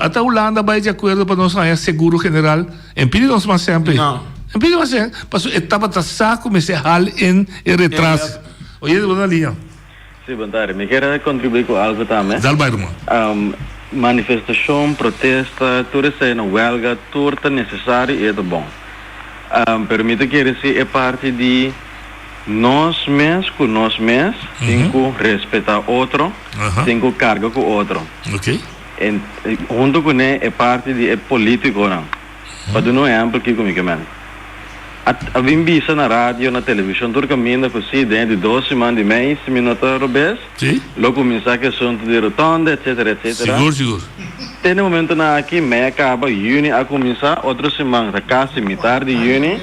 até Holanda vai de acordo para nós ganhar seguro general, impede nós mais sempre. Não. Empírico assim, passou etapa atrasada, comecei a hal em retraso. Oye, de boa linha. Sim, boa tarde. Me quero contribuir com algo também. Dá bairro. Manifestação, protesta, tudo isso é huelga, tudo é necessário e é bom. Permita que isso é parte de nós mesmos, com nós mesmos, tem que respeitar outro, tem que carga com outro. Ok. Junto com ele é parte de político, não. Para dar um exemplo aqui comigo, a vimbisa na rádio, na televisão, tudo caminha com si dentro de 12 semanas de mês, minutos robês. Logo começar que assunto de rotonda, etc. Seguro. tem um momento na aqui, me acaba juni a começar, outra semana, quase metade de juni,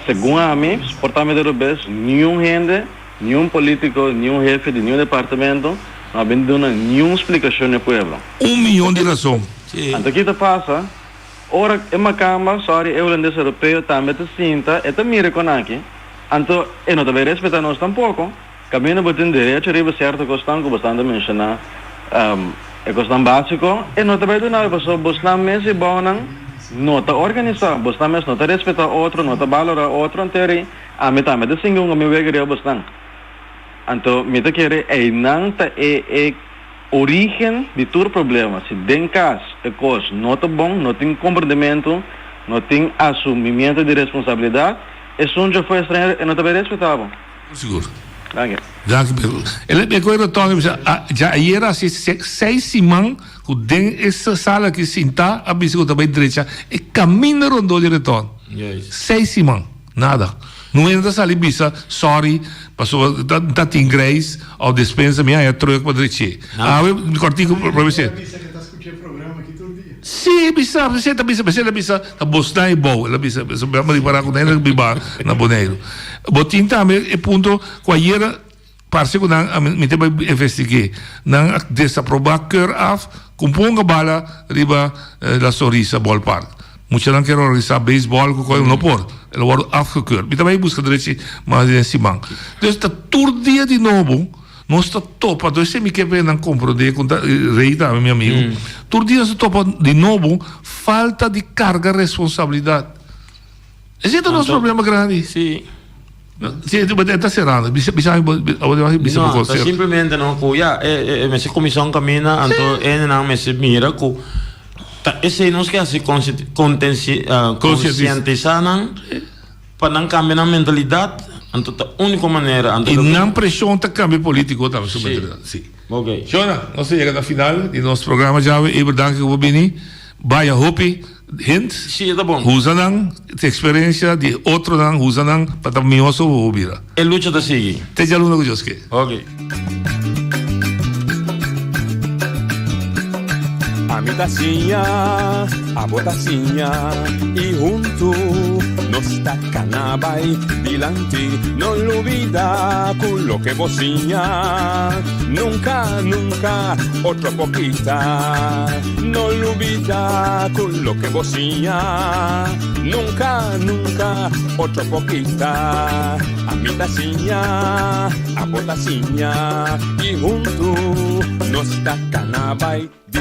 segundo a mim, portamento do BES, nenhum gente, nenhum político, nenhum chefe de nenhum departamento, não vem dando nenhuma explicação no povo. 1 milhão de razão. Então, o que passa? Ora, é uma cama, sorry, eu holandês europeu, também te sinta, e te mira com aqui. Então, eu não também respeita nós tampouco. Caminho botem direito, arriba certo questão que bastante mencionar, é questão básico, e não também do nada, pessoal, bastante mês bom não está organizado, bastante mês não está respeita outro, não está valorar outro, inteiro, a mim também te singa meu veio bastante. Então, me te querer, não tá origem de todo problema. Se den caso, a coisa não está bom, não tem comportamento, não tem assumimento de responsabilidade, e se um já foi estrangeiro, não está bem respeitável. Seguro. Danke. Ele me coisa toda, já era 6 semanas que dentro dessa sala que senta a bicicleta bem direita e caminha rondou de retorno. 6 semanas, nada. Não entra sala bisa, sorry, passou da inglês ao dispensa minha é troca para direita. Eu cortico para você. Sim, bisa, a Boston é bom, ela bisa, vamos parar com ela, biba na Boneiro. Botin também é ponto que era parece que não me teve investigar, não desaprovar cur af, componga bala riba la Sorisa ballpark. Muitos não querem organizar beisebol com coisa não por, ela foi afgekeurd. Me também busca direito, mas é assim man. Então está todo dia de novo. Não está topa, então se me quer ver não compreender com reita meu amigo. Todo dia se topa de novo falta de carga responsabilidade. Esse é o nosso problema grande. Sim. Sim, está cerrado. Não, simplesmente não cuia. Essa comissão caminha, então não me se mira que esse não quer se conscientizar para não cambiar a mentalidade. Então, a única maneira... E não pressiona o câmbio político também, sim. Ok. Jona, nós chegamos ao final do nosso programa já, e bedankt por vir. Vai a hopi, hint, sim, tá bom. Usa não, experiência de outro não, usa não, para também osso ouvir. É luta da seguir. Te já luna com Joske. Ok. A mi tacinha, a botacinha, e junto nos tacanabay dilante, no olvida con lo que vocinha, nunca, nunca, otra poquita, no olvida con lo que vocinha, nunca, nunca, otra poquita, a mi tacinha, a botacinha, y junto nos tacanabay dilante.